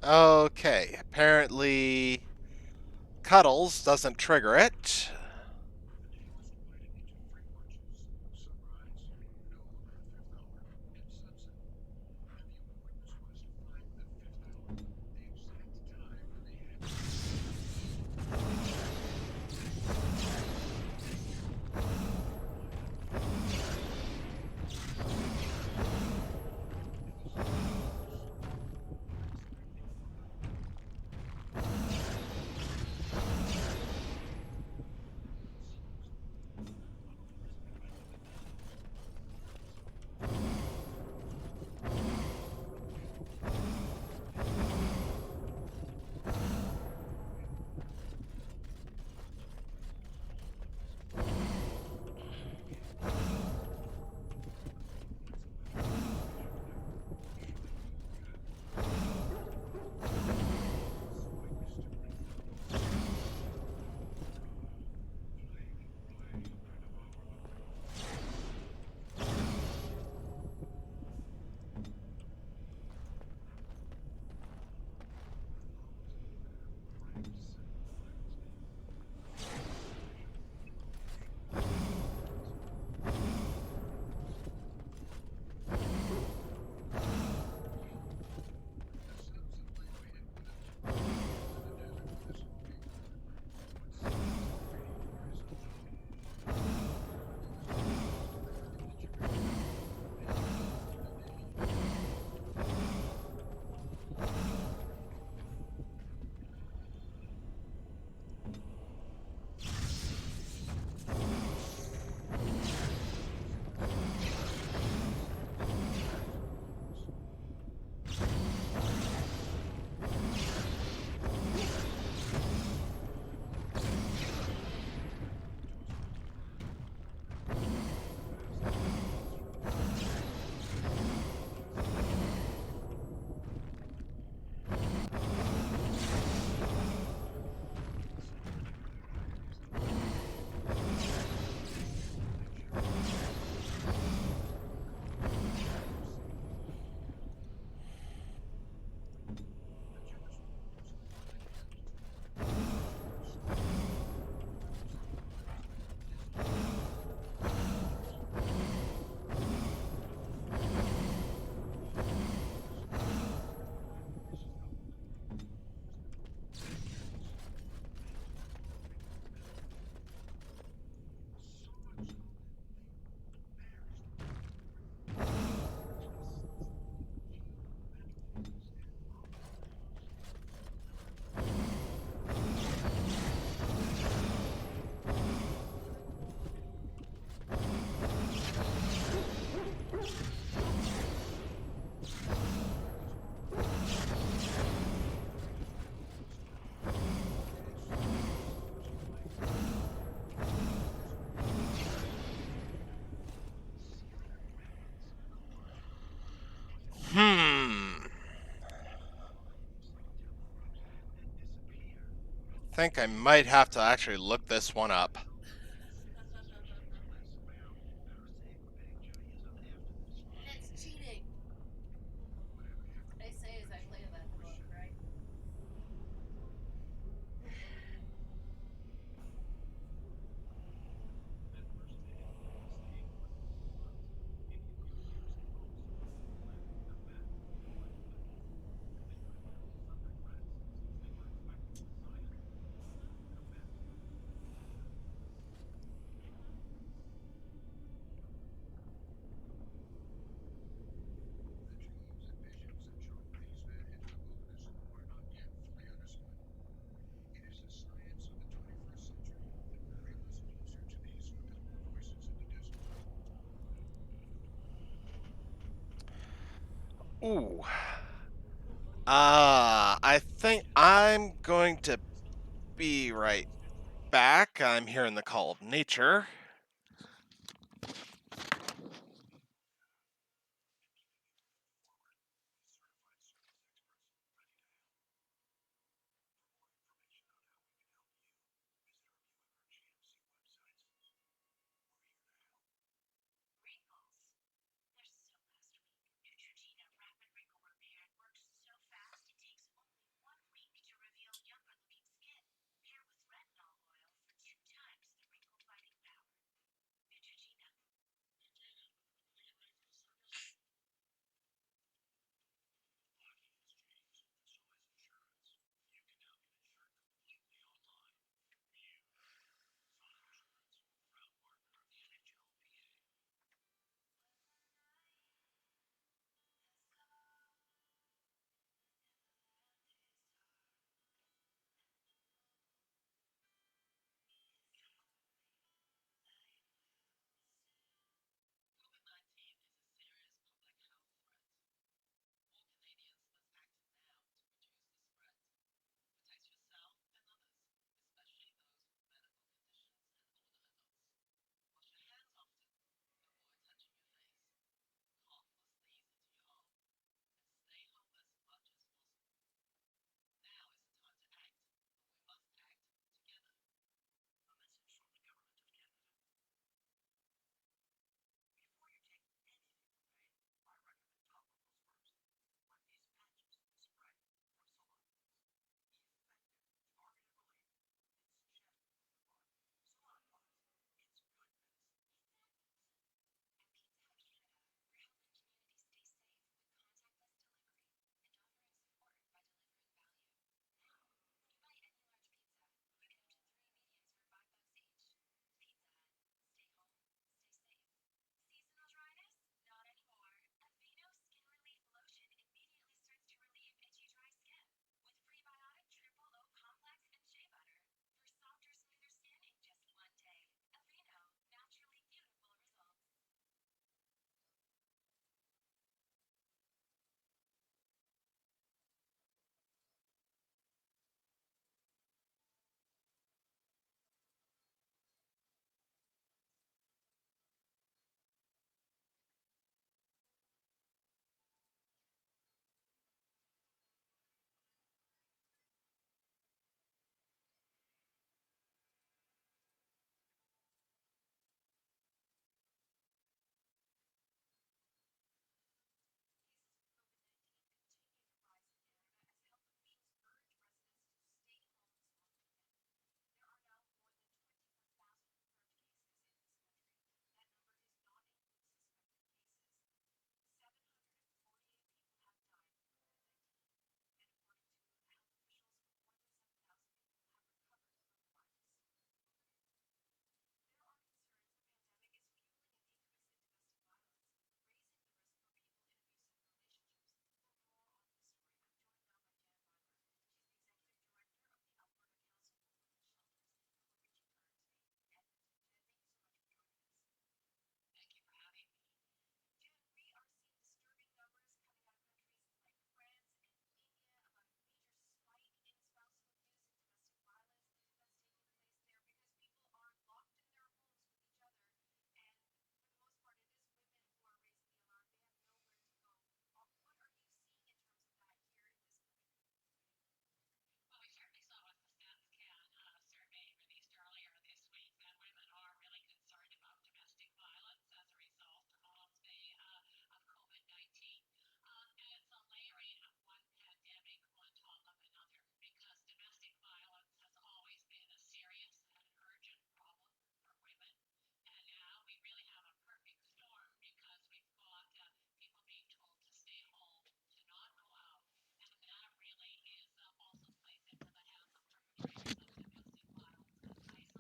Okay, apparently Cuddles doesn't trigger it. Think I might have to actually look this one up. That's cheating. I say as I play that book, right? Ooh. I think I'm going to be right back. I'm hearing the call of nature.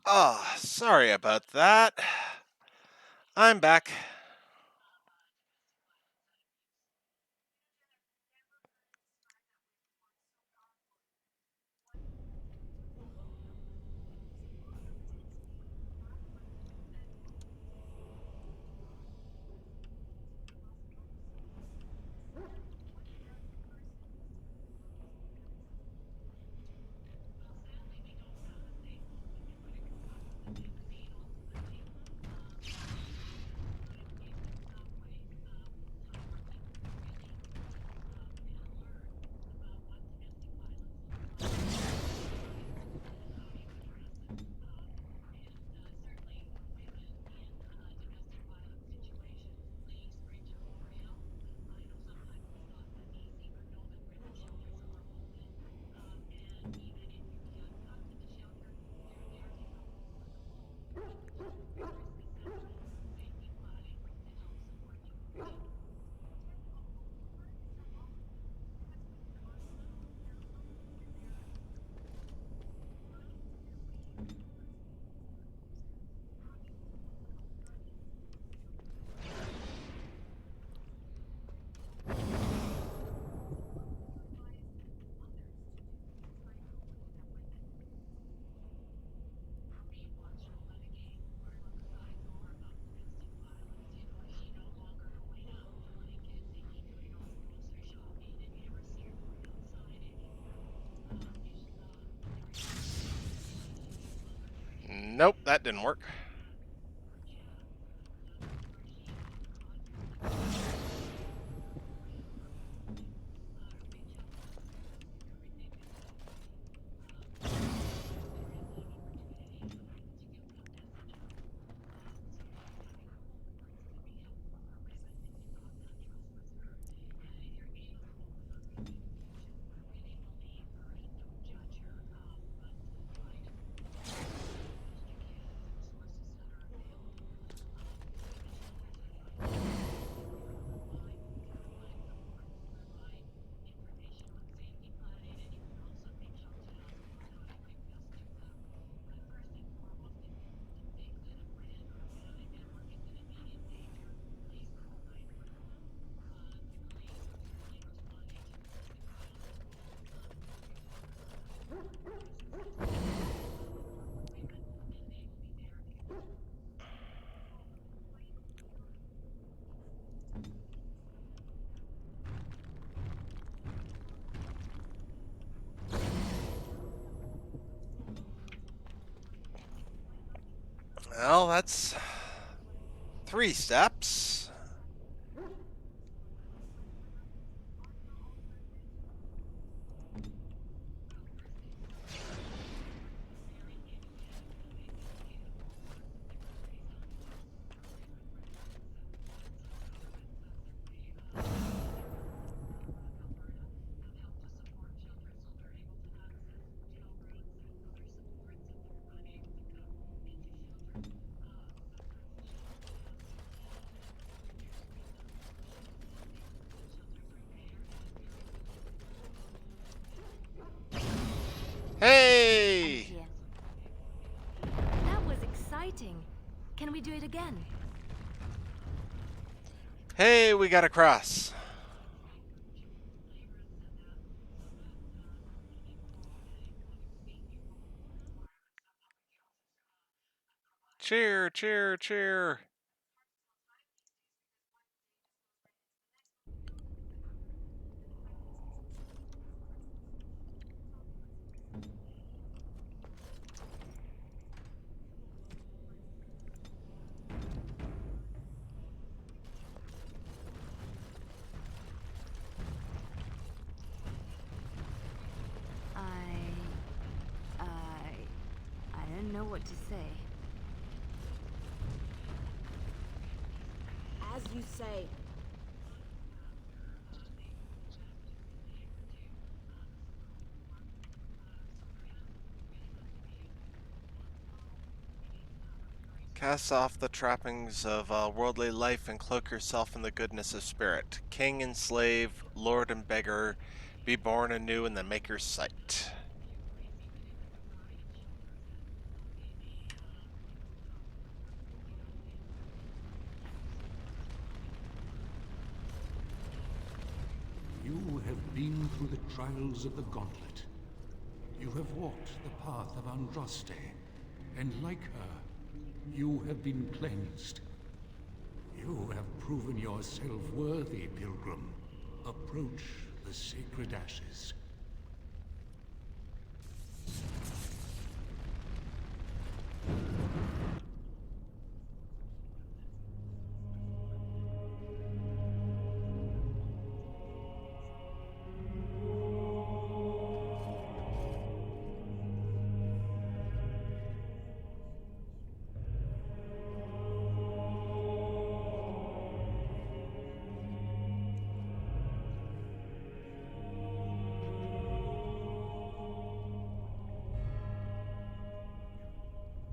Ah, sorry about that. I'm back. Nope, that didn't work. Well, that's 3 steps. Hey! That was exciting. Can we do it again? Hey, we got across. Cheer, cheer, cheer. I don't know what to say. As you say. Cast off the trappings of worldly life and cloak yourself in the goodness of spirit. King and slave, lord and beggar, be born anew in the Maker's sight. have been through the trials of the Gauntlet. You have walked the path of Andraste, and like her, you have been cleansed. You have proven yourself worthy, Pilgrim. Approach the sacred ashes.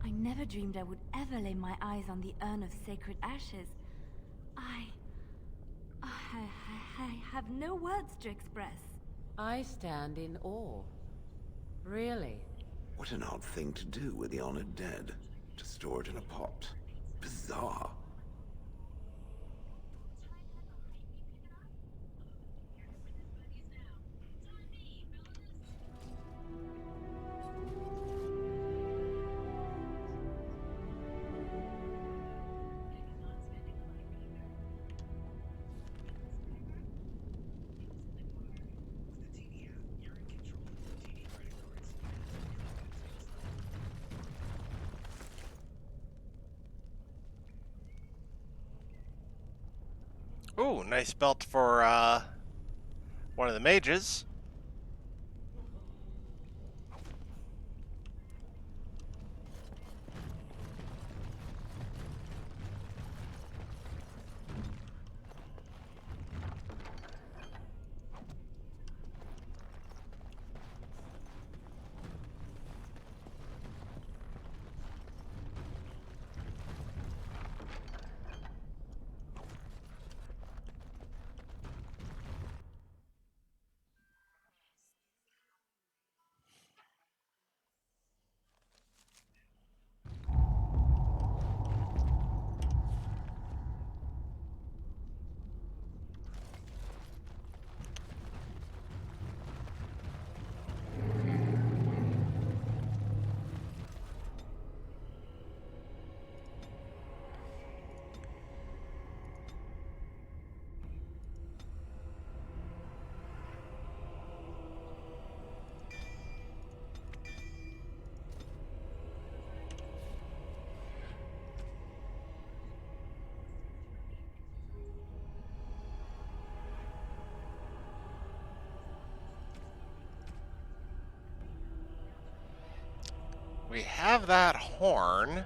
I never dreamed I would ever lay my eyes on the urn of sacred ashes. I have no words to express. I stand in awe. Really? What an odd thing to do with the honored dead. To store it in a pot. Bizarre. Ooh, nice belt for one of the mages. We have that horn.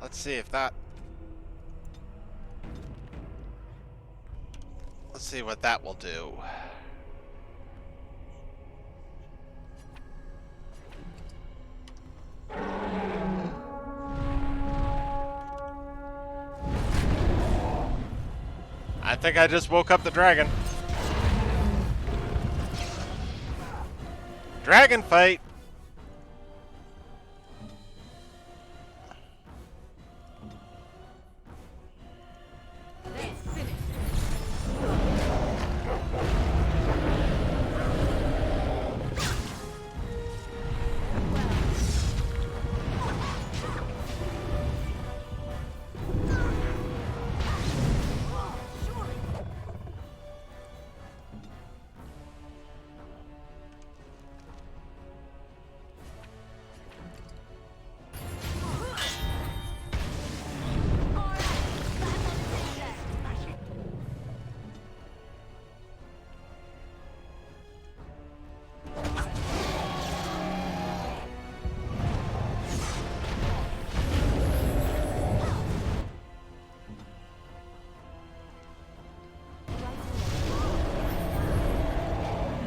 Let's see if that... Let's see what that will do. I think I just woke up the dragon. Dragon fight!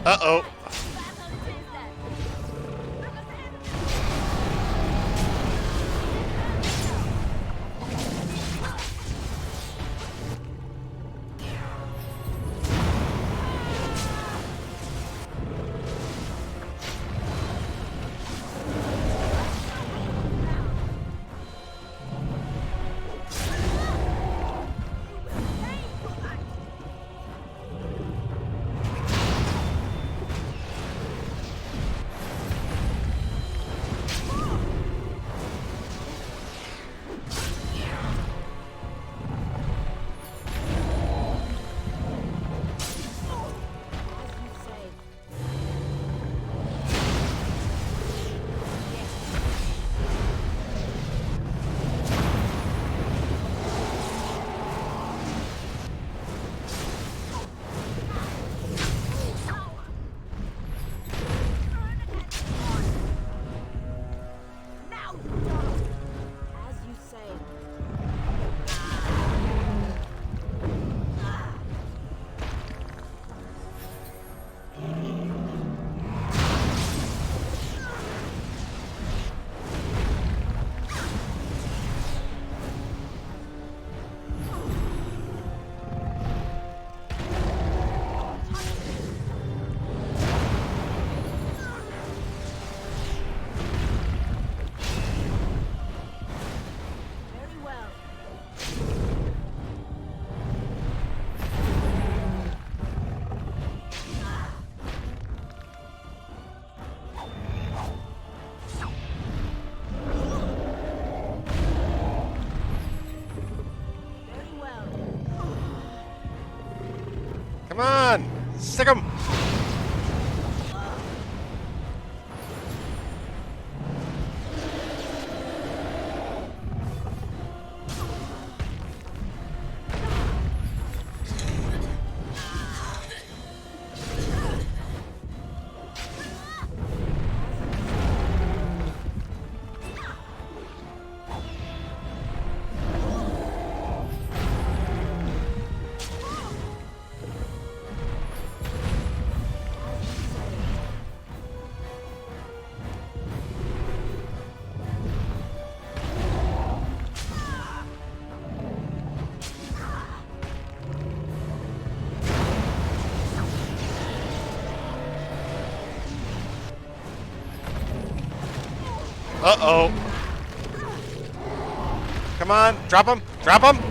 Uh-oh. Come on! Stick 'em! Uh-oh. Come on, drop him! Drop him!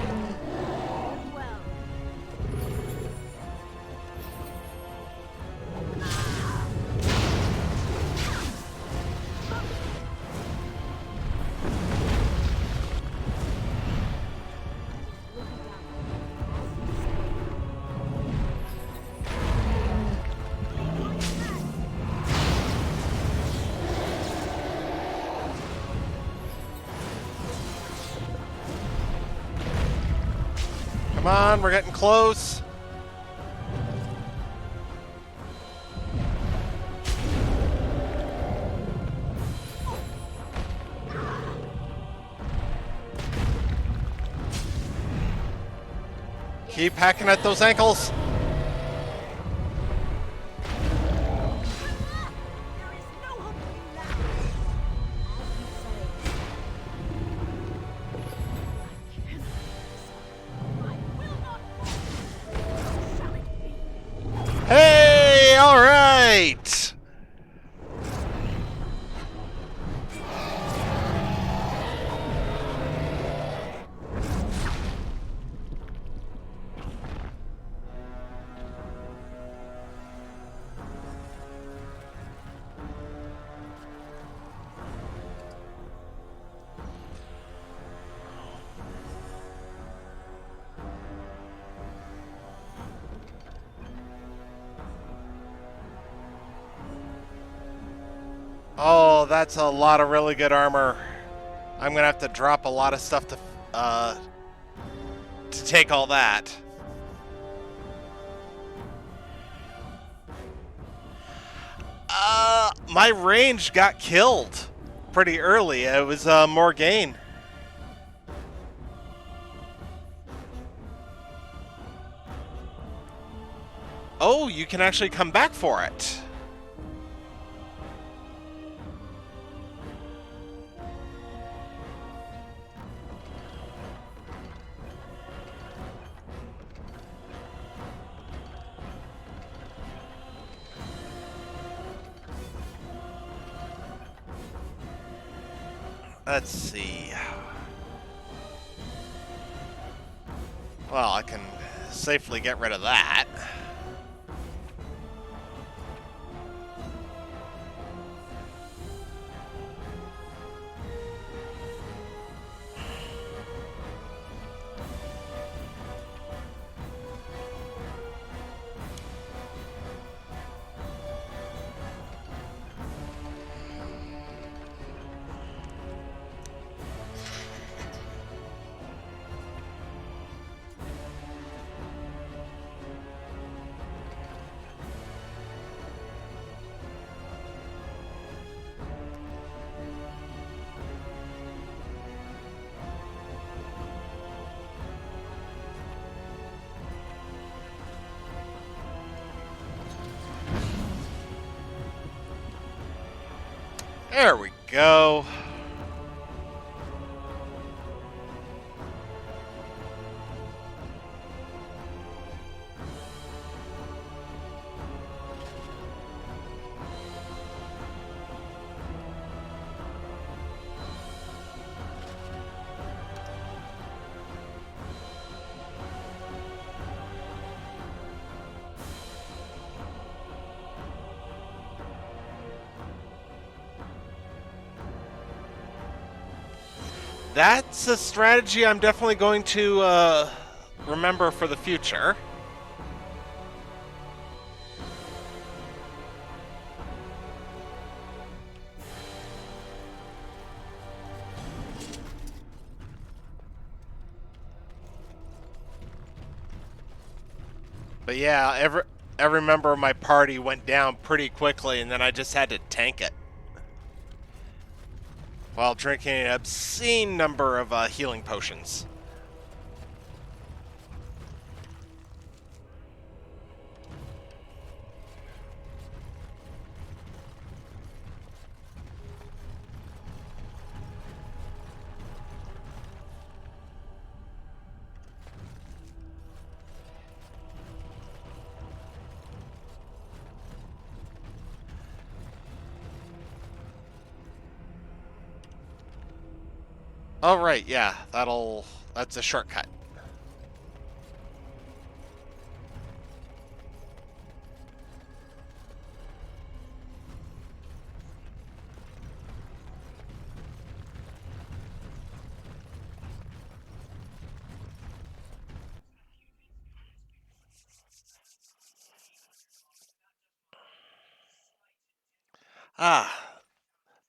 Come on, we're getting close. Keep hacking at those ankles. Hey, all right. Oh, that's a lot of really good armor. I'm gonna have to drop a lot of stuff to take all that. My range got killed pretty early. It was Morgaine. Oh, you can actually come back for it. Let's see. Well, I can safely get rid of that. There we go. That's a strategy I'm definitely going to remember for the future. But yeah, every member of my party went down pretty quickly, and then I just had to tank it. While drinking an obscene number of healing potions. Oh, right, yeah, that's a shortcut.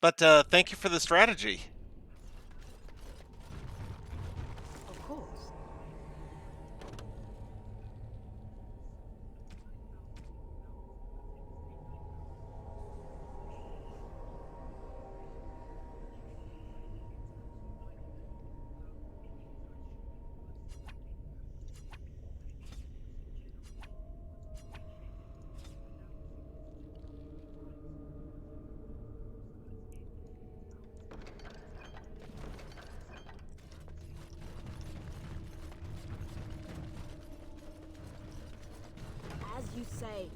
But thank you for the strategy. Of course. As you say.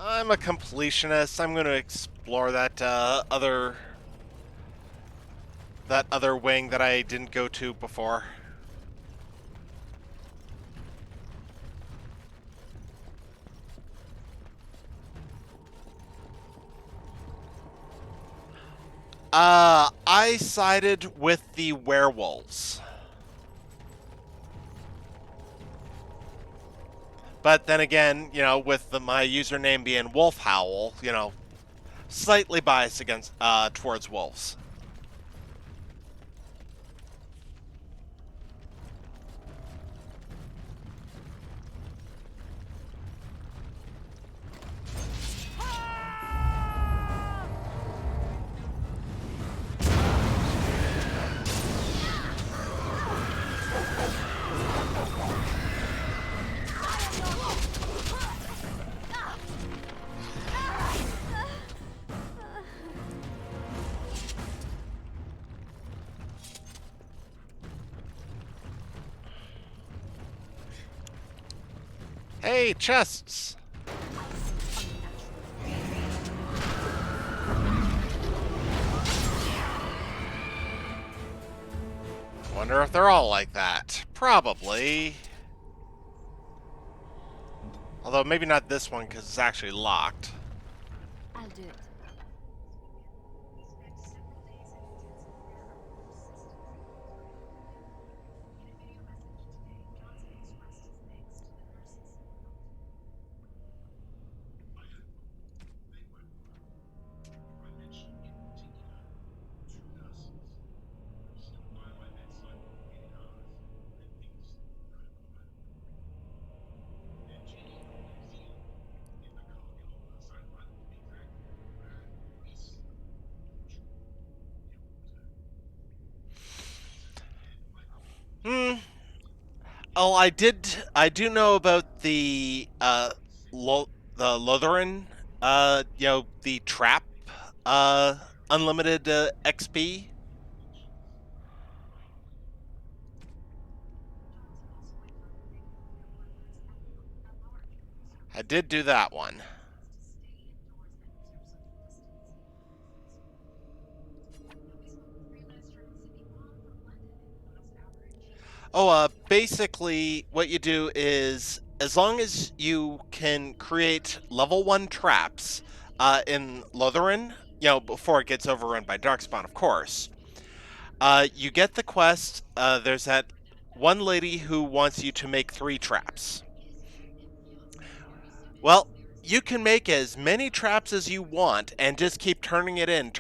I'm a completionist. I'm going to explore that other wing that I didn't go to before. I sided with the werewolves. But then again, you know, with my username being Wolfhowl, you know, slightly biased against towards wolves. Hey, chests! Wonder if they're all like that. Probably. Although maybe not this one because it's actually locked. I'll do it. Oh, I do know about the Lothran, you know, the trap, unlimited XP. I did do that one. Oh, basically what you do is, as long as you can create level 1 traps in Lothran, you know, before it gets overrun by Darkspawn, of course, you get the quest. There's that one lady who wants you to make 3 traps. Well, you can make as many traps as you want and just keep turning it in,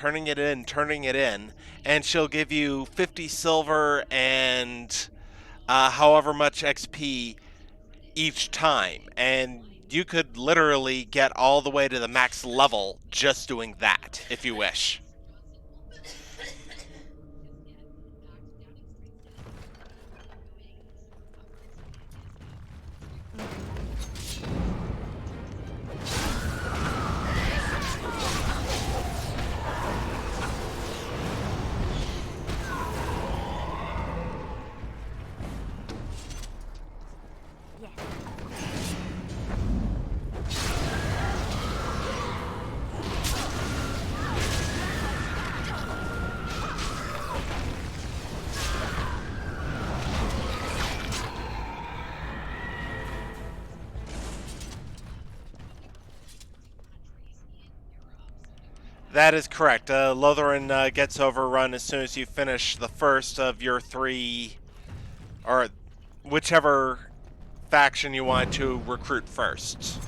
and she'll give you 50 silver and however much XP each time. And you could literally get all the way to the max level just doing that, if you wish. That is correct. Lotharen gets overrun as soon as you finish the first of your 3, or whichever faction you want to recruit first.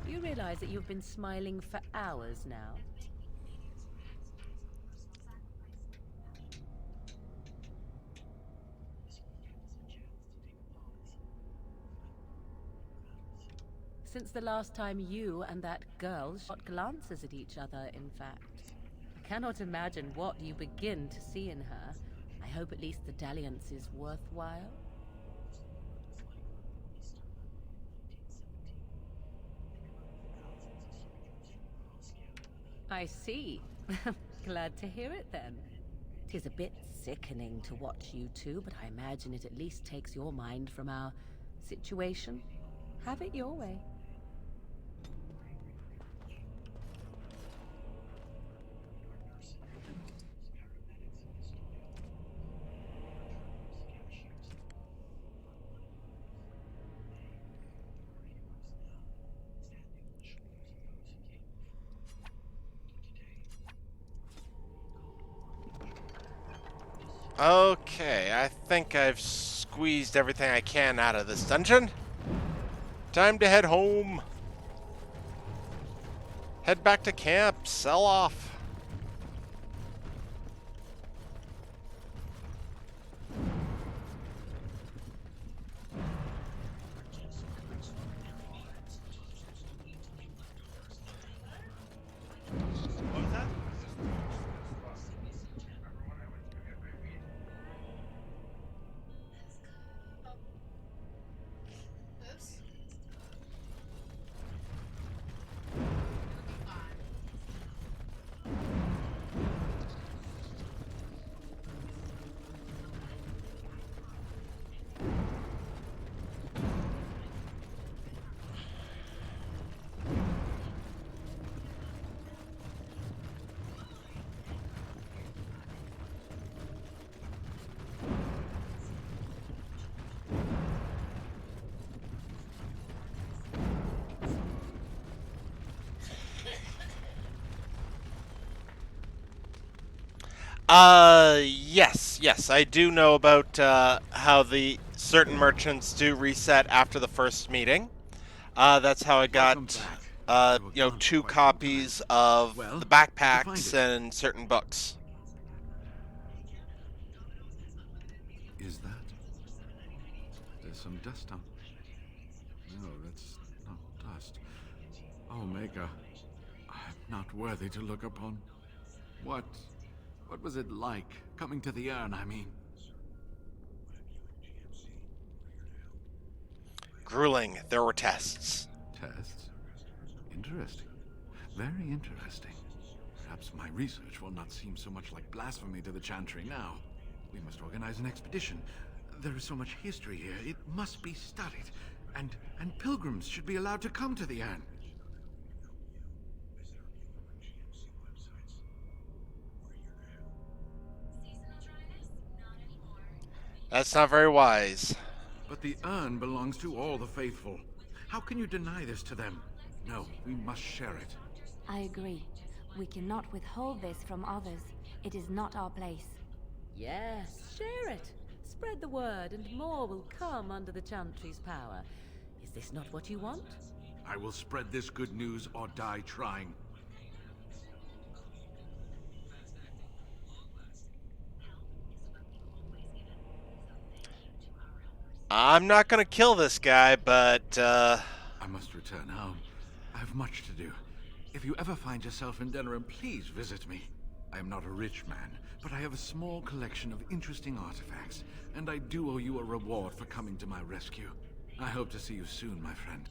You realize that you've been smiling for hours now? Since the last time you and that girl shot glances at each other, in fact. I cannot imagine what you begin to see in her. I hope at least the dalliance is worthwhile. I see. Glad to hear it then. 'Tis a bit sickening to watch you two, but I imagine it at least takes your mind from our situation. Have it your way. Okay, I think I've squeezed everything I can out of this dungeon. Time to head home. Head back to camp, sell off. Yes, I do know about how the certain merchants do reset after the first meeting. That's how I got, 2 copies of the backpacks and certain books. Is that? There's some dust on. No, that's not dust. Oh, Maker, I'm not worthy to look upon. What was it like, coming to the urn, I mean? grueling. There were tests. Tests? Interesting. Very interesting. Perhaps my research will not seem so much like blasphemy to the Chantry now. We must organize an expedition. There is so much history here, it must be studied. And pilgrims should be allowed to come to the Aearn. That's not very wise. But the urn belongs to all the faithful. How can you deny this to them? No, we must share it. I agree. We cannot withhold this from others. It is not our place. Yes, share it. Spread the word, and more will come under the Chantry's power. Is this not what you want? I will spread this good news or die trying. I'm not gonna kill this guy, but, I must return home. I have much to do. If you ever find yourself in Denerim, please visit me. I am not a rich man, but I have a small collection of interesting artifacts, and I do owe you a reward for coming to my rescue. I hope to see you soon, my friend.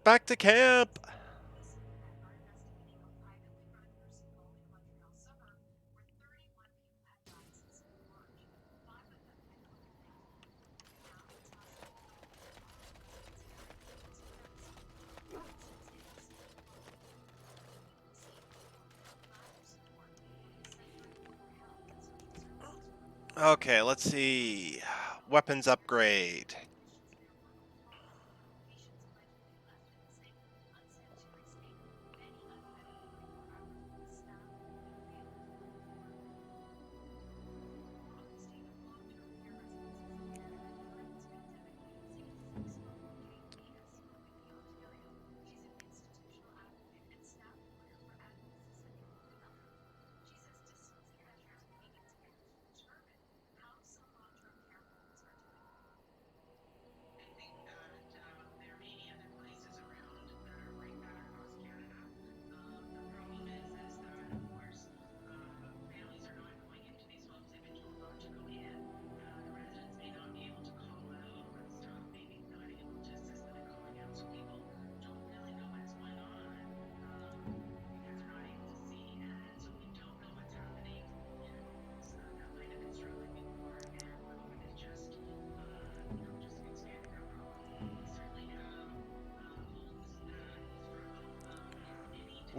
back to camp. Okay, let's see. Weapons upgrade.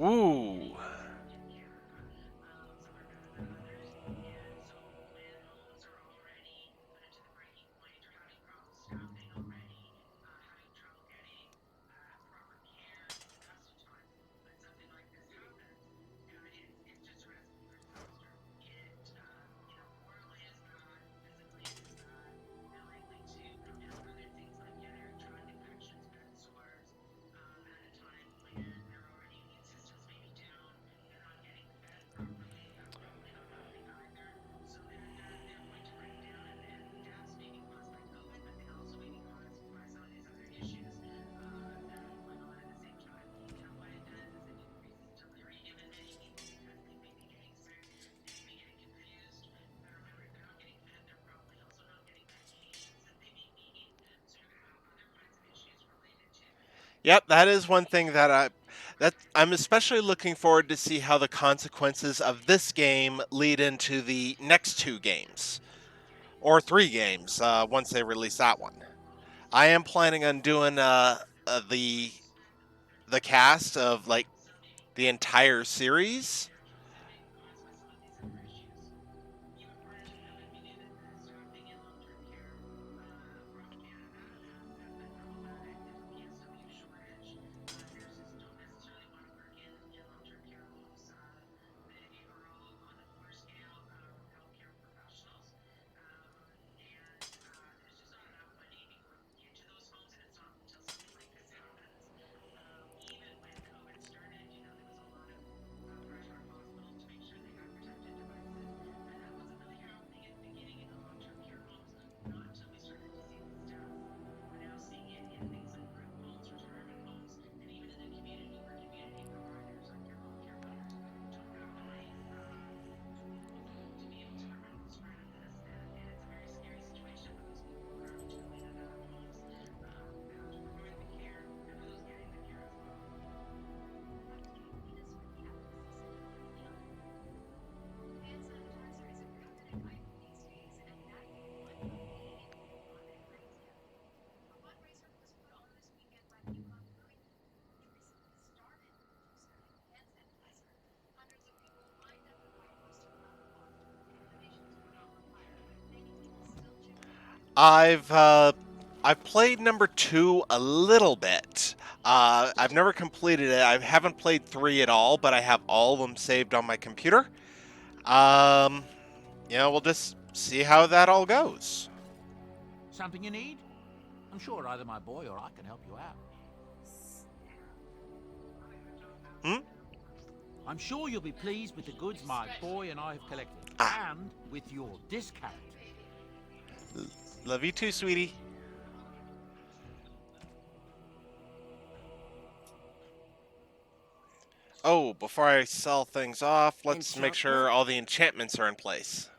Ooh. Yep, that is one thing that I'm especially looking forward to see how the consequences of this game lead into the next 2 games or 3 games once they release that one. I am planning on doing the cast of like the entire series. I've played number 2 a little bit. I've never completed it. I haven't played 3 at all, but I have all of them saved on my computer. We'll just see how that all goes. Something you need? I'm sure either my boy or I can help you out. I'm sure you'll be pleased with the goods my boy and I have collected. And with your discount. Love you too, sweetie. Oh, before I sell things off, let's make sure all the enchantments are in place.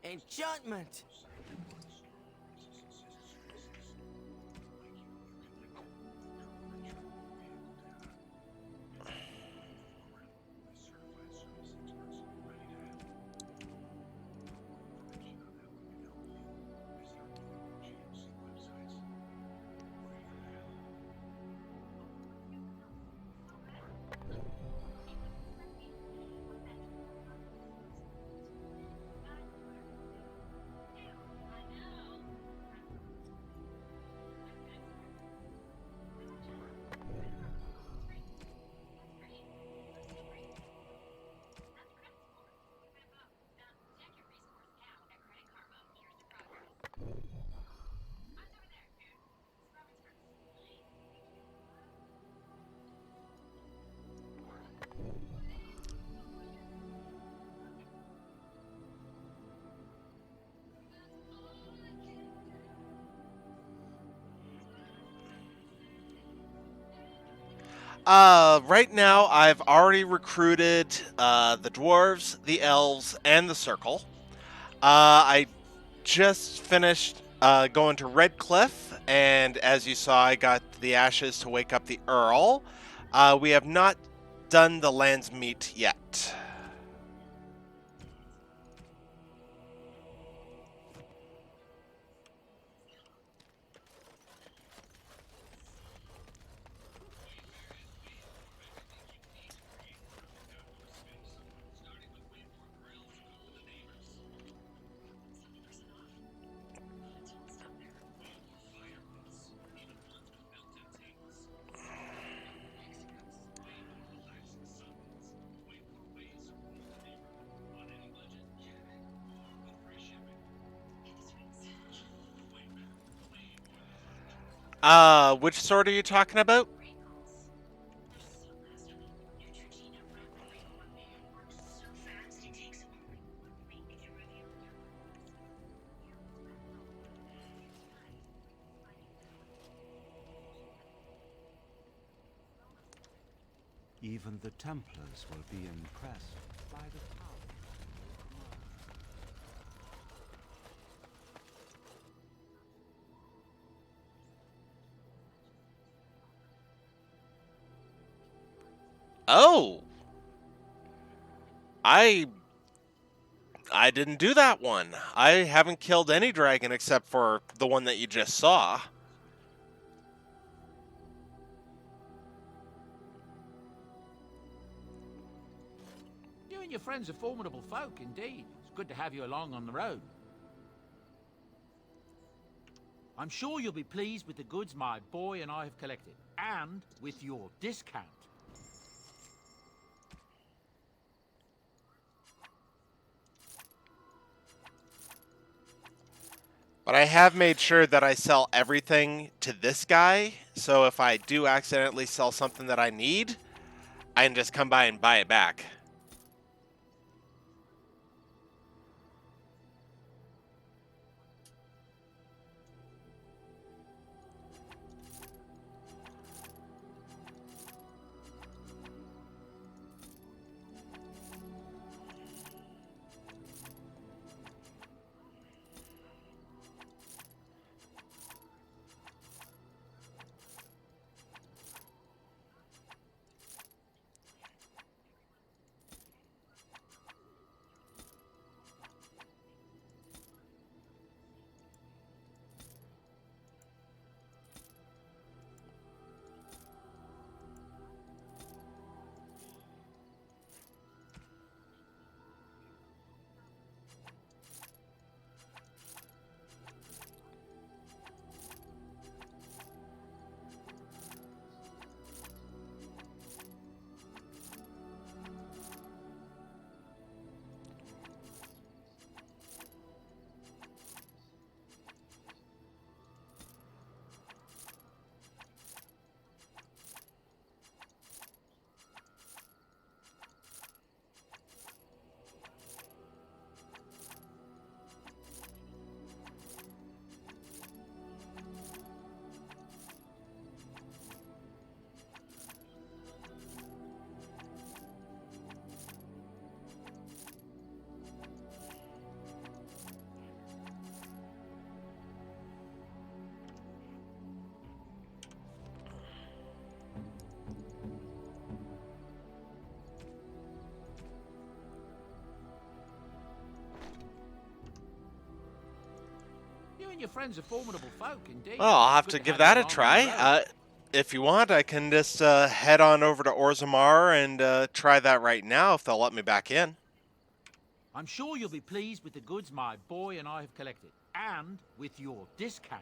Enchantment! Right now, I've already recruited the dwarves, the elves, and the circle. I just finished going to Red Cliff, and as you saw, I got the ashes to wake up the Earl. We have not done the Land's Meet yet. Which sword are you talking about? Even the Templars will be impressed by the power. Oh! I didn't do that one. I haven't killed any dragon except for the one that you just saw. You and your friends are formidable folk, indeed. It's good to have you along on the road. I'm sure you'll be pleased with the goods my boy and I have collected, and with your discount. But I have made sure that I sell everything to this guy, so if I do accidentally sell something that I need, I can just come by and buy it back. and your friends are formidable folk, indeed. Well, I'll have Good to give you that a along on the try. road. If you want, I can just head on over to Orzammar and try that right now if they'll let me back in. I'm sure you'll be pleased with the goods my boy and I have collected, and with your discount.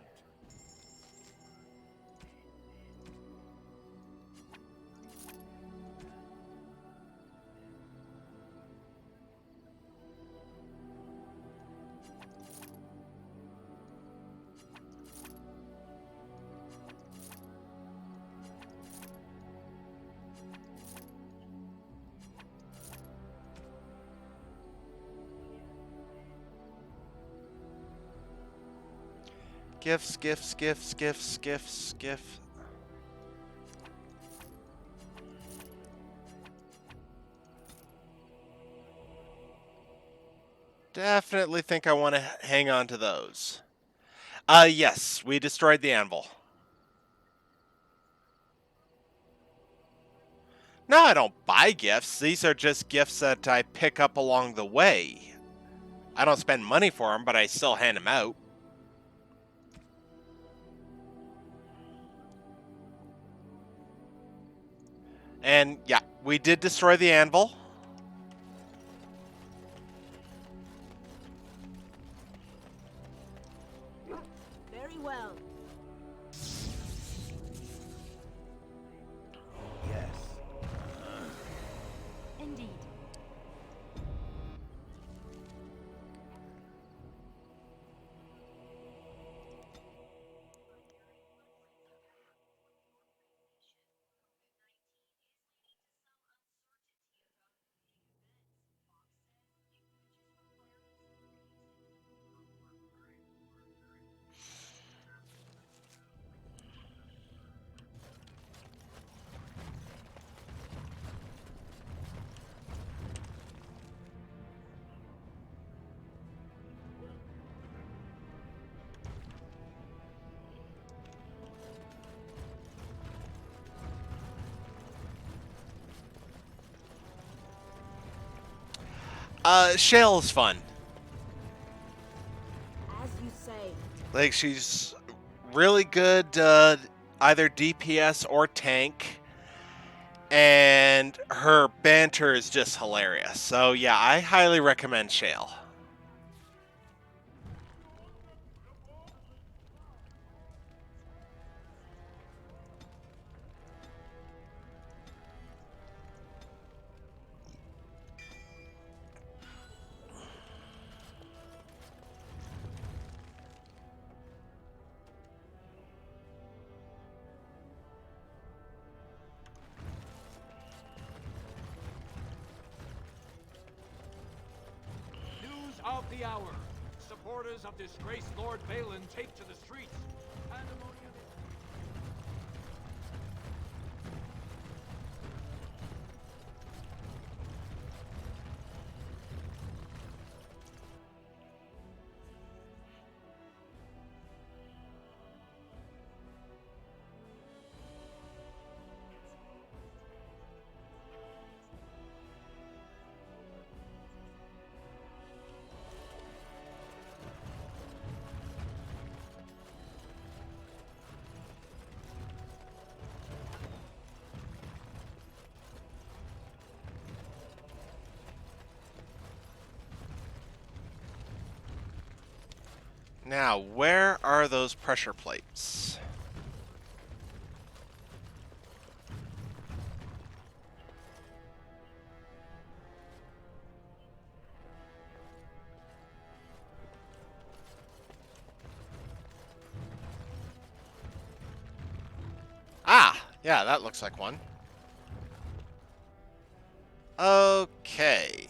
Gifts, gifts, gifts, gifts, gifts, gifts. Definitely think I want to hang on to those. Yes, we destroyed the anvil. No, I don't buy gifts. These are just gifts that I pick up along the way. I don't spend money for them, but I still hand them out. And yeah, we did destroy the anvil. Very well. Yes. Indeed. Shale is fun. As you say. Like, she's really good, either DPS or tank. And her banter is just hilarious. So yeah, I highly recommend Shale. News of the hour. Supporters of disgraced Lord Balin take to the streets. Pandemonium. Now, where are those pressure plates? Ah, yeah, that looks like one. Okay.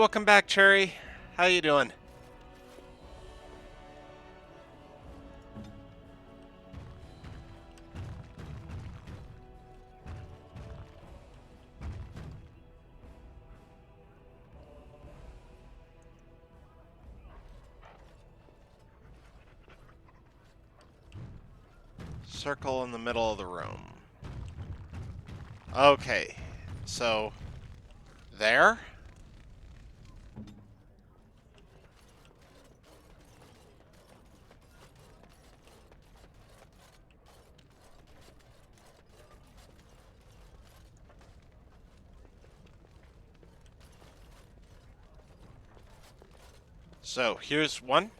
welcome back, Cherry. How you doing? Circle in the middle of the room. Okay, so there. So here's one.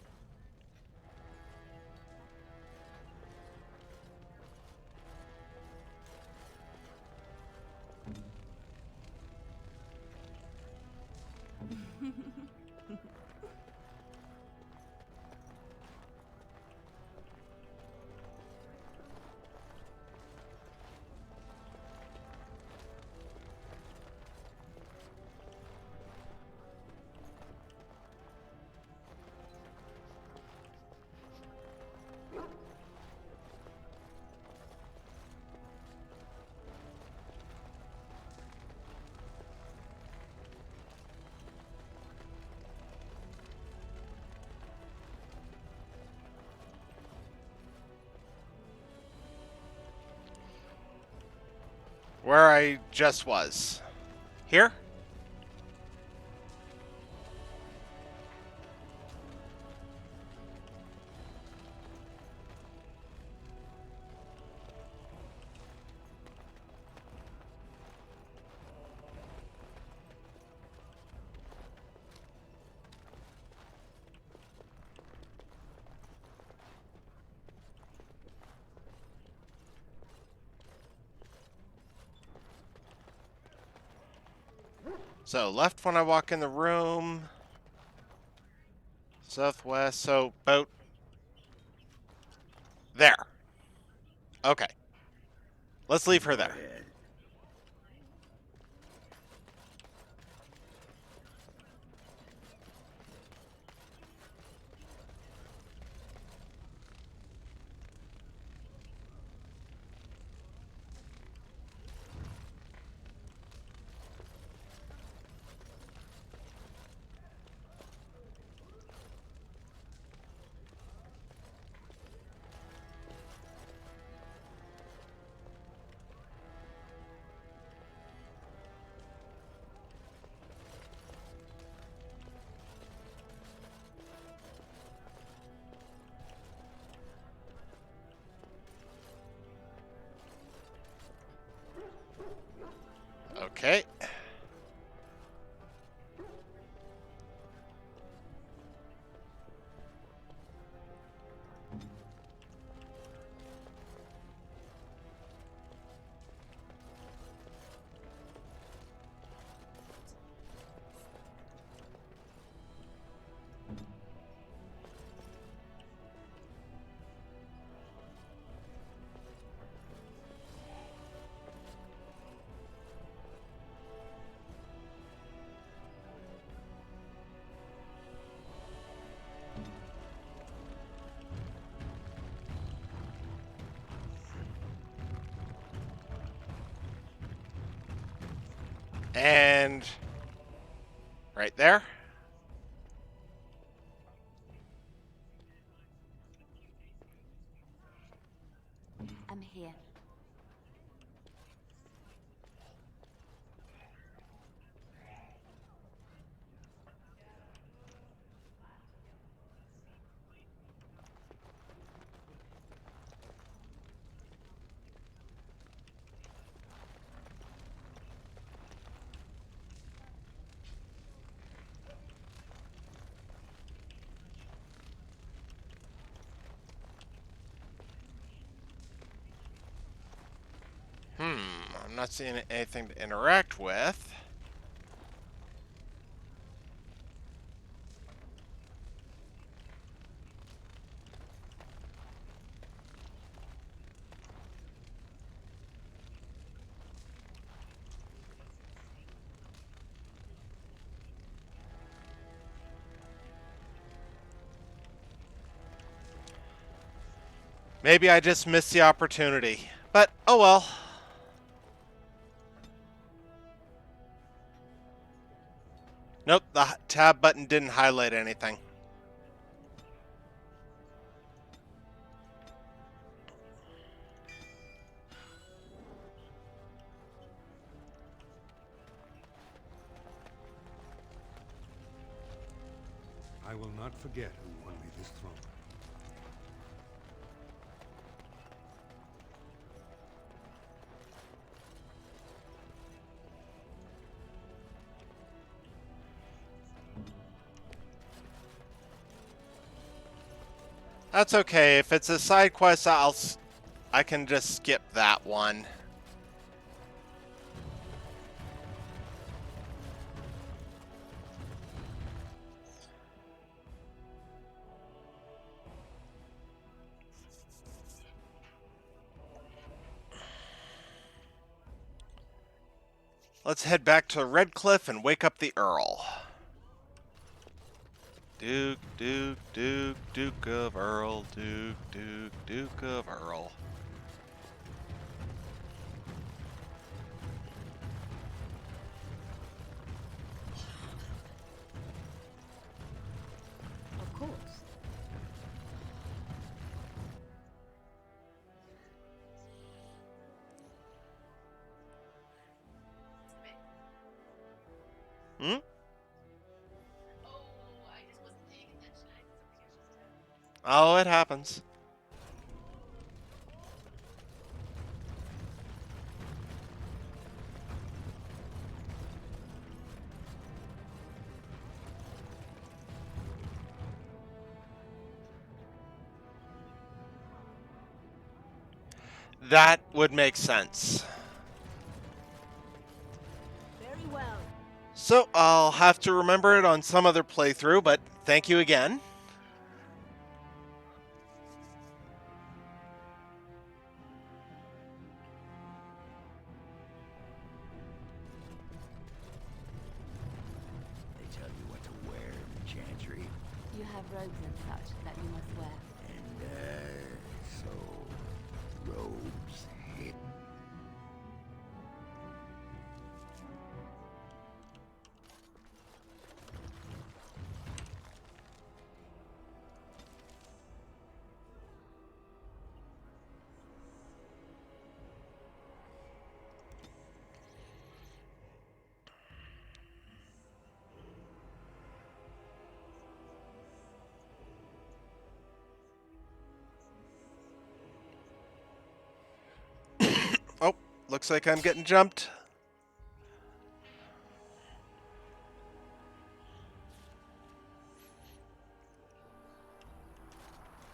Where I just was. Here? So left when I walk in the room. Southwest, so about there. Okay. Let's leave her there. Okay. And right there. I'm here. I'm not seeing anything to interact with. Maybe I just missed the opportunity. But, oh well. Nope, the tab button didn't highlight anything. I will not forget who won me this throne. That's okay. If it's a side quest, I can just skip that one. Let's head back to Redcliffe and wake up the Earl. Duke, Duke, Duke, Duke of Earl, Duke, Duke, Duke of Earl. Of course. Hmm? Oh, it happens. That would make sense. Very well. So, I'll have to remember it on some other playthrough, but thank you again. They tell you what to wear in the Chantry. You have robes and such that you must wear. And, so... robes hidden. Oh, looks like I'm getting jumped.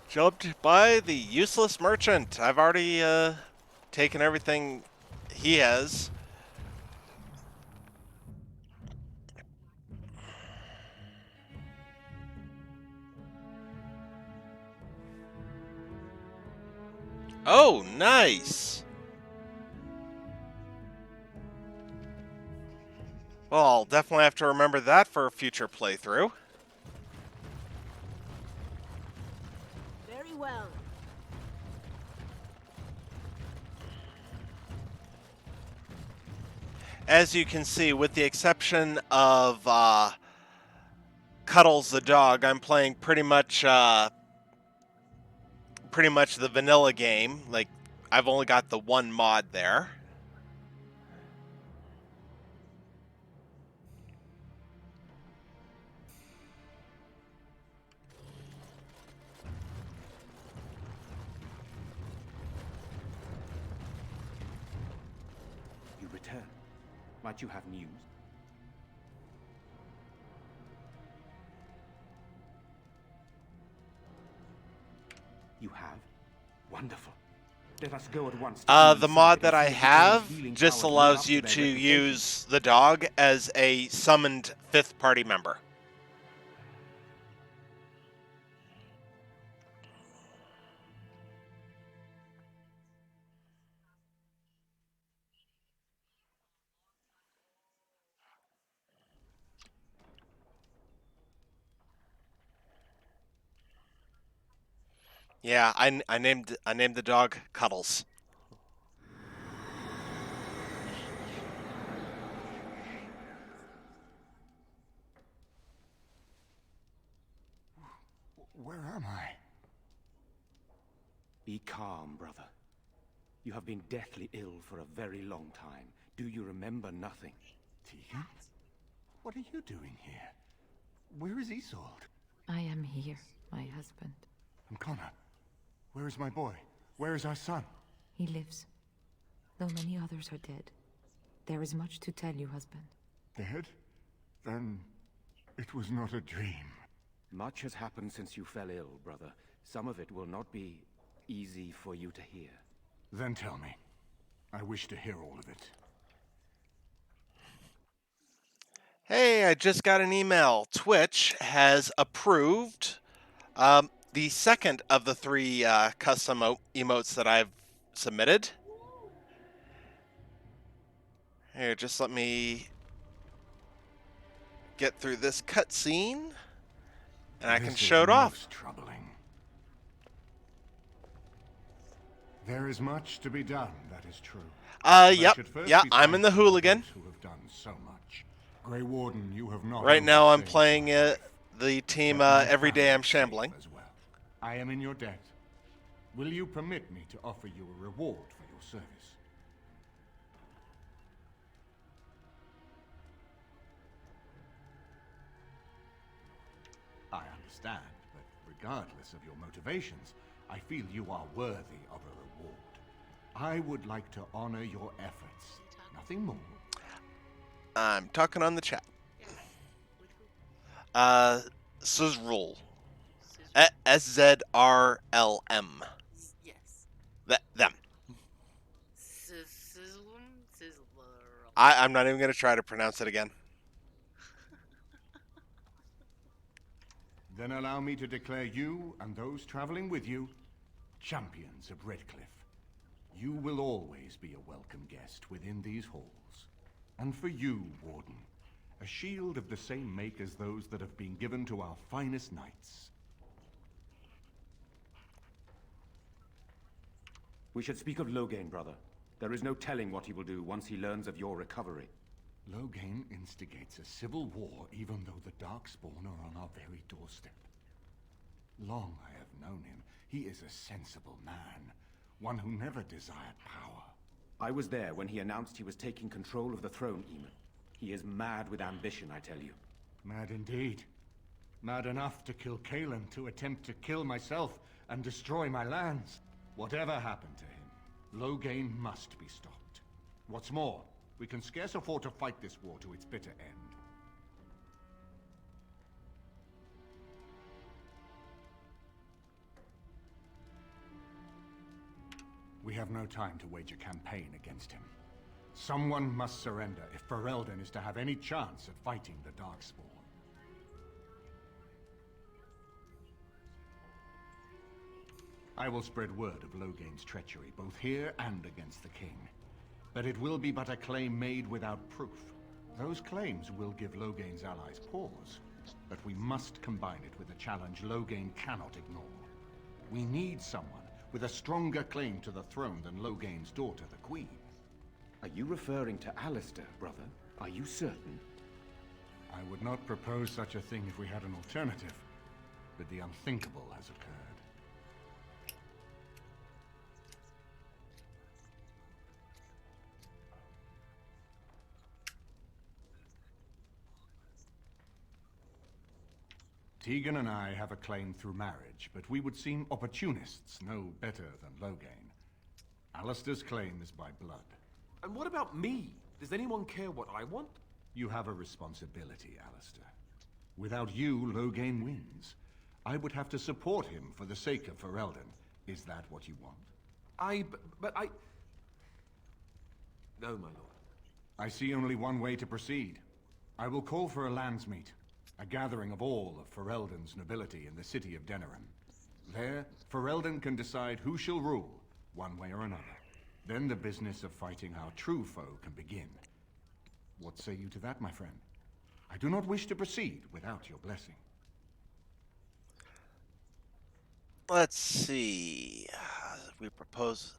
Jumped by the useless merchant. I've already taken everything he has. Oh, nice. Well, I'll definitely have to remember that for a future playthrough. Very well. As you can see, with the exception of Cuddles the dog, I'm playing pretty much the vanilla game. Like, I've only got the one mod there. You return. Might you have news? You have? Wonderful. Let us go at once. The mod that I have just allows you to use the dog as a summoned fifth party member. Yeah, I named the dog Cuddles. Where am I? Be calm, brother. You have been deathly ill for a very long time. Do you remember nothing? Tegan? What are you doing here? Where is Isolde? I am here, my husband. And Connor? Where is my boy? Where is our son? He lives, though many others are dead. There is much to tell you, husband. Dead? Then it was not a dream. Much has happened since you fell ill, brother. Some of it will not be easy for you to hear. Then tell me. I wish to hear all of it. Hey, I just got an email. Twitch has approved the second of the 3 custom emotes that I've submitted. Here, just let me get through this cutscene, and I can show it off. Troubling. There is much to be done, that is true. Yep. Yeah, I'm in the hooligan. Who have done so much. Grey Warden, you have not. Right now I'm playing the team Every Day I'm Shambling. As well. I am in your debt. Will you permit me to offer you a reward for your service? I understand, but regardless of your motivations, I feel you are worthy of a reward. I would like to honor your efforts. Nothing more. I'm talking on the chat. Szrlm. SZRLM. Yes. Them. Sizzlum? I'm not even going to try to pronounce it again. Then allow me to declare you and those traveling with you champions of Redcliffe. You will always be a welcome guest within these halls. And for you, Warden, a shield of the same make as those that have been given to our finest knights. We should speak of Loghain, brother. There is no telling what he will do once he learns of your recovery. Loghain instigates a civil war even though the Darkspawn are on our very doorstep. Long I have known him. He is a sensible man, one who never desired power. I was there when he announced he was taking control of the throne, Eamon. He is mad with ambition, I tell you. Mad indeed. Mad enough to kill Cailan, to attempt to kill myself and destroy my lands. Whatever happened to him, Loghain must be stopped. What's more, we can scarce afford to fight this war to its bitter end. We have no time to wage a campaign against him. Someone must surrender if Ferelden is to have any chance at fighting the Darkspawn. I will spread word of Loghain's treachery, both here and against the king. But it will be but a claim made without proof. Those claims will give Loghain's allies pause, but we must combine it with a challenge Loghain cannot ignore. We need someone with a stronger claim to the throne than Loghain's daughter, the Queen. Are you referring to Alistair, brother? Are you certain? I would not propose such a thing if we had an alternative, but the unthinkable has occurred. Tegan and I have a claim through marriage, but we would seem opportunists no better than Loghain. Alistair's claim is by blood. And what about me? Does anyone care what I want? You have a responsibility, Alistair. Without you, Loghain wins. I would have to support him for the sake of Ferelden. Is that what you want? But I... No, my lord. I see only one way to proceed. I will call for a landsmeet. A gathering of all of Ferelden's nobility in the city of Denerim. There, Ferelden can decide who shall rule, one way or another. Then the business of fighting our true foe can begin. What say you to that, my friend? I do not wish to proceed without your blessing. Let's see. We propose.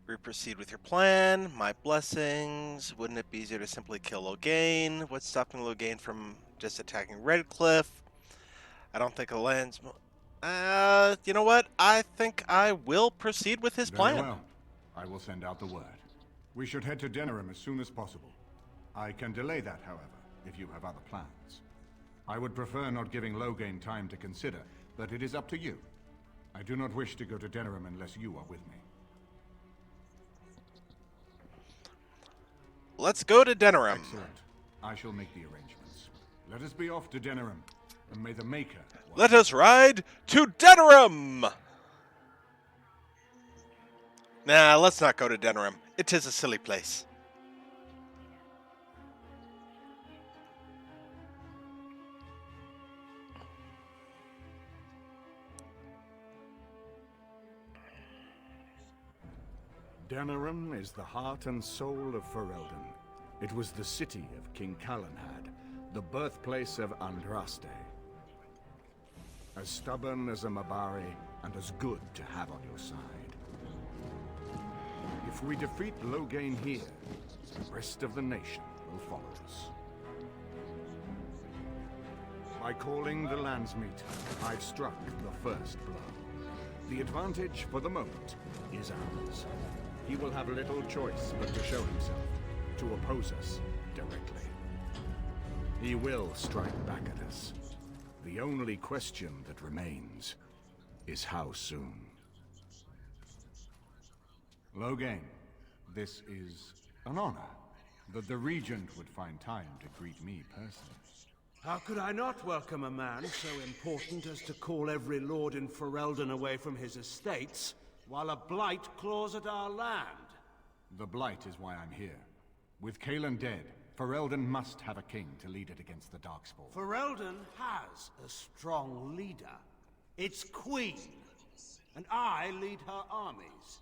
We proceed with your plan. My blessings. Wouldn't it be easier to simply kill Loghain? What's stopping Loghain from just attacking Redcliffe? I don't think a land's. You know what? I think I will proceed with his plan. Very well. I will send out the word. We should head to Denerim as soon as possible. I can delay that, however, if you have other plans. I would prefer not giving Loghain time to consider, but it is up to you. I do not wish to go to Denerim unless you are with me. Let's go to Denerim. Excellent. I shall make the arrangements. Let us be off to Denerim, and may the Maker... Let us ride to Denerim! Nah, let's not go to Denerim. It is a silly place. Denerim is the heart and soul of Ferelden. It was the city of King Calenhad, the birthplace of Andraste. As stubborn as a Mabari, and as good to have on your side. If we defeat Loghain here, the rest of the nation will follow us. By calling the Landsmeet, I've struck the first blow. The advantage, for the moment, is ours. He will have little choice but to show himself, to oppose us directly. He will strike back at us. The only question that remains is how soon. Loghain, this is an honor that the Regent would find time to greet me personally. How could I not welcome a man so important as to call every lord in Ferelden away from his estates, while a blight claws at our land? The Blight is why I'm here. With Cailan dead, Ferelden must have a king to lead it against the Darkspawn. Ferelden has a strong leader. It's Queen, and I lead her armies.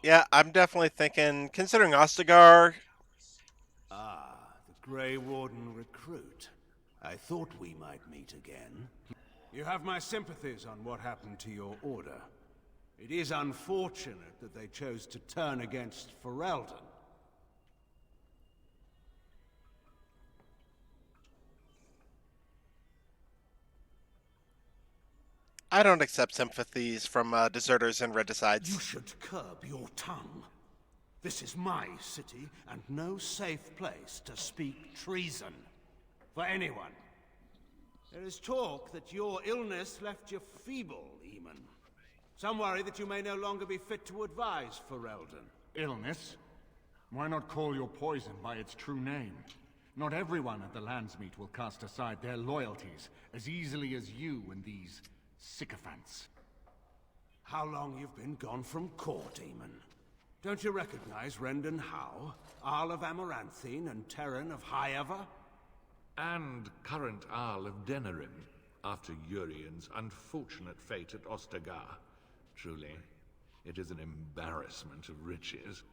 Yeah, I'm definitely thinking, considering Ostagar. Ah, the Grey Warden recruit. I thought we might meet again. You have my sympathies on what happened to your order. It is unfortunate that they chose to turn against Ferelden. I don't accept sympathies from deserters and regicides. You should curb your tongue. This is my city, and no safe place to speak treason for anyone. There is talk that your illness left you feeble, Eamon. Some worry that you may no longer be fit to advise Ferelden. Illness? Why not call your poison by its true name? Not everyone at the Landsmeet will cast aside their loyalties as easily as you and these sycophants. How long you've been gone from court, Eamon? Don't you recognize Rendon Howe, Arl of Amaranthine, and Terran of Highever? And current Arl of Denerim, after Urien's unfortunate fate at Ostagar. Truly, it is an embarrassment of riches.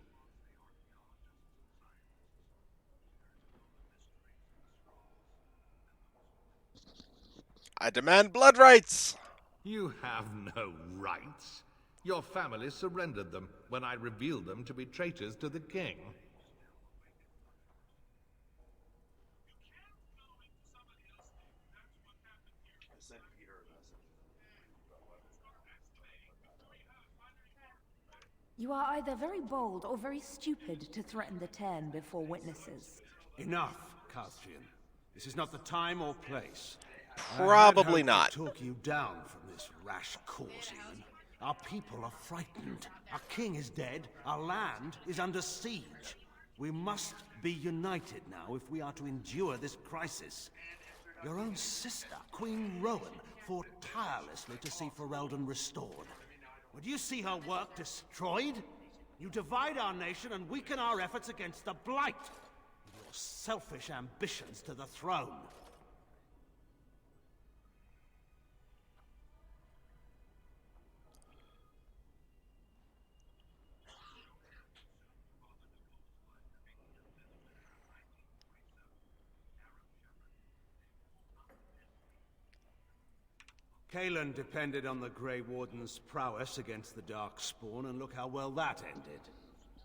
I demand blood rights! You have no rights. Your family surrendered them when I revealed them to be traitors to the king. You are either very bold or very stupid to threaten the Ten before witnesses. Enough, Castrian. This is not the time or place. Probably I had hoped not. to talk you down from this rash course, Eamon. Our people are frightened. Our king is dead. Our land is under siege. We must be united now if we are to endure this crisis. Your own sister, Queen Rowan, fought tirelessly to see Ferelden restored. Would you see her work destroyed? You divide our nation and weaken our efforts against the Blight, with your selfish ambitions to the throne. Kalen depended on the Grey Warden's prowess against the Darkspawn, and look how well that ended.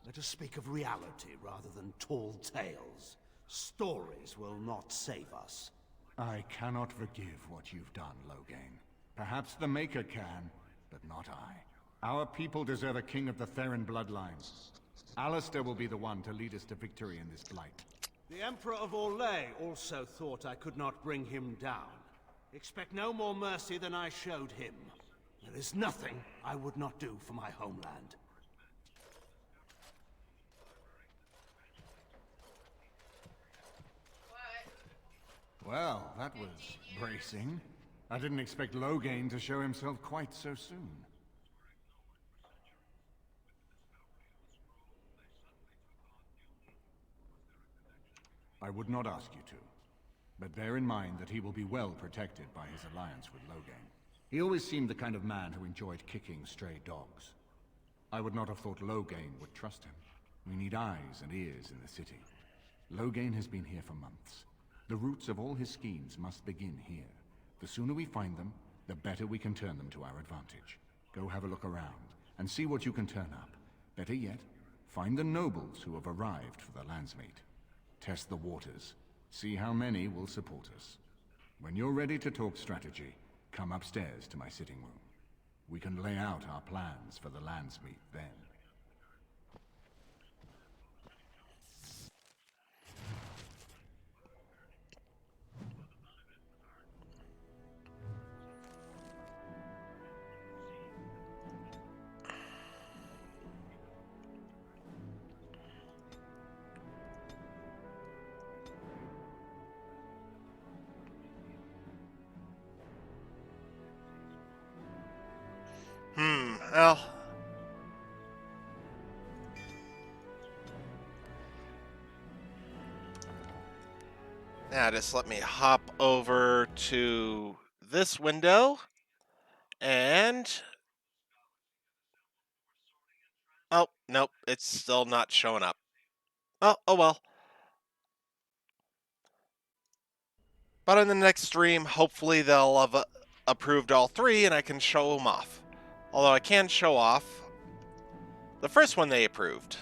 Let us speak of reality rather than tall tales. Stories will not save us. I cannot forgive what you've done, Loghain. Perhaps the Maker can, but not I. Our people deserve a king of the Theron bloodline. Alistair will be the one to lead us to victory in this blight. The Emperor of Orlais also thought I could not bring him down. Expect no more mercy than I showed him. There is nothing I would not do for my homeland. Well, that was bracing. I didn't expect Loghain to show himself quite so soon. I would not ask you to, but bear in mind that he will be well protected by his alliance with Loghain. He always seemed the kind of man who enjoyed kicking stray dogs. I would not have thought Loghain would trust him. We need eyes and ears in the city. Loghain has been here for months. The roots of all his schemes must begin here. The sooner we find them, the better we can turn them to our advantage. Go have a look around, and see what you can turn up. Better yet, find the nobles who have arrived for the Landsmeet. Test the waters. See how many will support us. When you're ready to talk strategy, come upstairs to my sitting room. We can lay out our plans for the Landsmeet then. Well. Now just let me hop over to this window and... Oh, nope, it's still not showing up. Oh well. But in the next stream, hopefully they'll have approved all three and I can show them off. Although I can show off the first one they approved.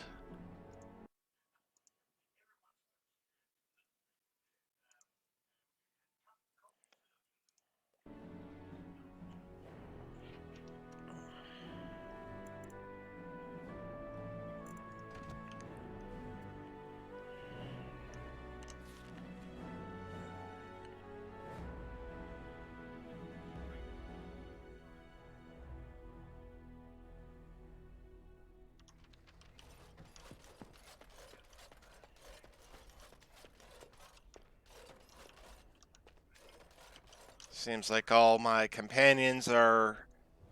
Seems like all my companions are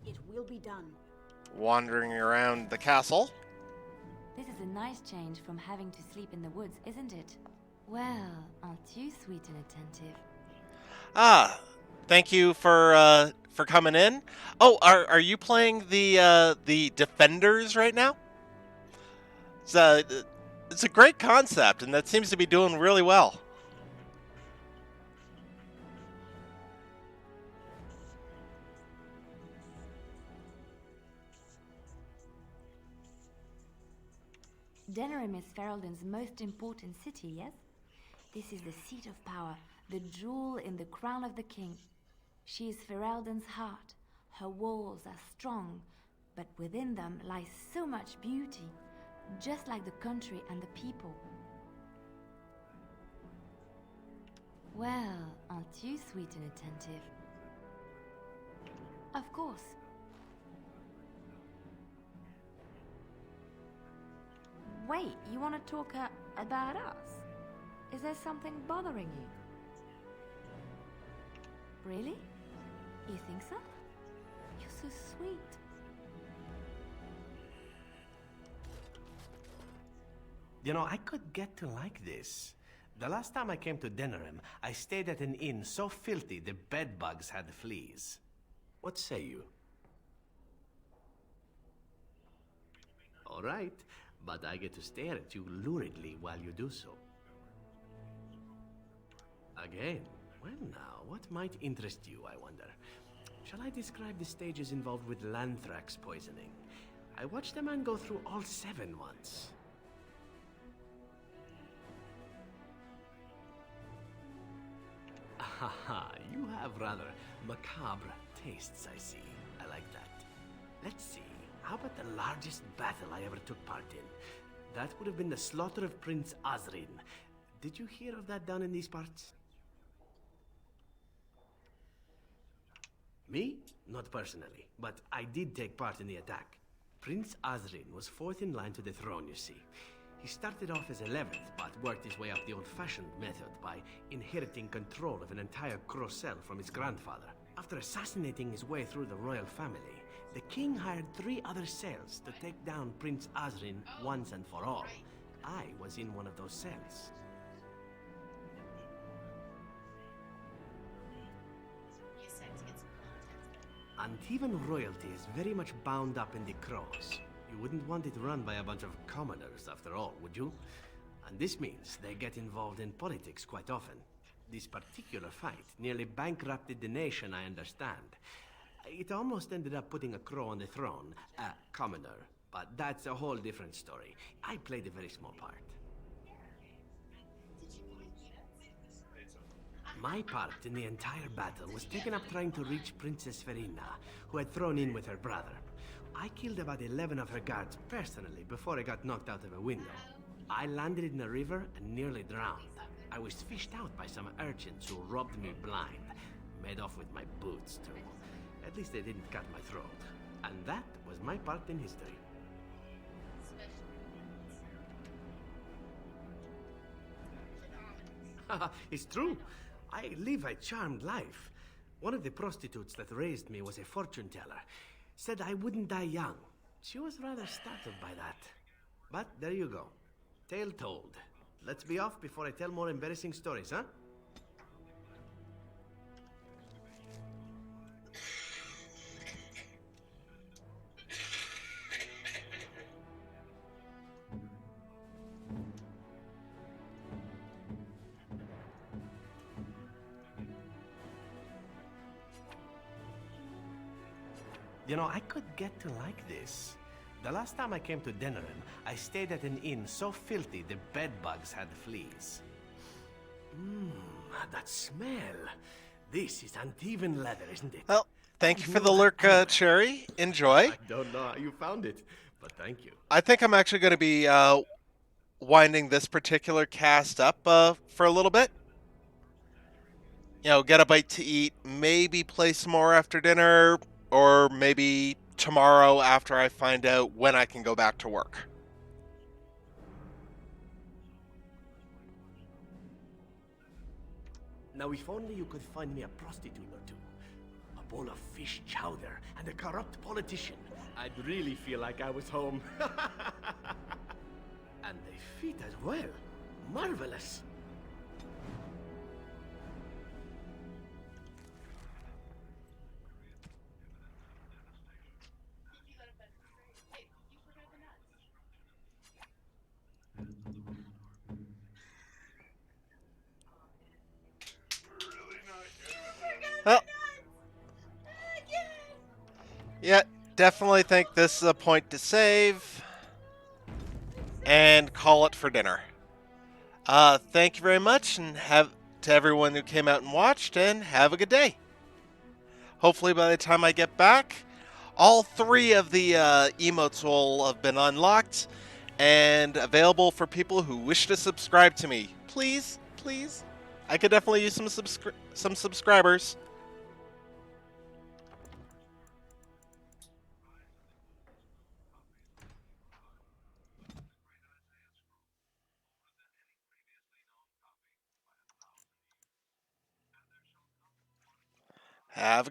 It will be done. wandering around the castle. This is a nice change from having to sleep in the woods, isn't it? Well, aren't you sweet and attentive? Ah, thank you for coming in. Oh, are you playing the Defenders right now? It's a great concept, and that seems to be doing really well. Denerim is Ferelden's most important city, yes? This is the seat of power, the jewel in the crown of the king. She is Ferelden's heart. Her walls are strong, but within them lies so much beauty, just like the country and the people. Well, aren't you sweet and attentive? Of course. Wait, you want to talk about us? Is there something bothering you? Really? You think so? You're so sweet. You know, I could get to like this. The last time I came to Denerim, I stayed at an inn so filthy the bedbugs had fleas. What say you? All right, but I get to stare at you luridly while you do so. Again, well now, what might interest you, I wonder? Shall I describe the stages involved with Lanthrax poisoning? I watched a man go through all 7 once. Haha, you have rather macabre tastes, I see. I like that. Let's see, how about the largest battle I ever took part in? That would have been the slaughter of Prince Azrin. Did you hear of that down in these parts? Me? Not personally, but I did take part in the attack. Prince Azrin was 4th in line to the throne, you see. He started off as 11th, but worked his way up the old-fashioned method by inheriting control of an entire Crocel from his grandfather. After assassinating his way through the royal family, the king hired 3 other cells to take down Prince Azrin once and for all. I was in one of those cells. Antivan royalty is very much bound up in the Crows. You wouldn't want it run by a bunch of commoners, after all, would you? And this means they get involved in politics quite often. This particular fight nearly bankrupted the nation, I understand. It almost ended up putting a Crow on the throne, a commoner. But that's a whole different story. I played a very small part. My part in the entire battle was taken up trying to reach Princess Verina, who had thrown in with her brother. I killed about 11 of her guards personally before I got knocked out of a window. I landed in a river and nearly drowned. I was fished out by some urchins who robbed me blind. Made off with my boots, too. At least they didn't cut my throat. And that was my part in history. It's true. I live a charmed life. One of the prostitutes that raised me was a fortune teller. Said I wouldn't die young. She was rather startled by that. But there you go. Tale told. Let's be off before I tell more embarrassing stories, huh? You know, I could get to like this. The last time I came to Denerim, I stayed at an inn so filthy the bedbugs had fleas. That smell. This is Antivan leather, isn't it? Well, thank you for the lurk, Cherry. Enjoy. I don't know how you found it, but thank you. I think I'm actually going to be winding this particular cast up for a little bit. You know, get a bite to eat, maybe play some more after dinner, or maybe tomorrow after I find out when I can go back to work. Now, if only you could find me a prostitute or two, a bowl of fish chowder, and a corrupt politician, I'd really feel like I was home. And the feet as well. Marvelous. Well, yeah, definitely think this is a point to save and call it for dinner. Thank you very much, and have to everyone who came out and watched, and have a good day. Hopefully by the time I get back, all 3 of the emotes will have been unlocked and available for people who wish to subscribe to me. Please, please. I could definitely use some subscribers. Have a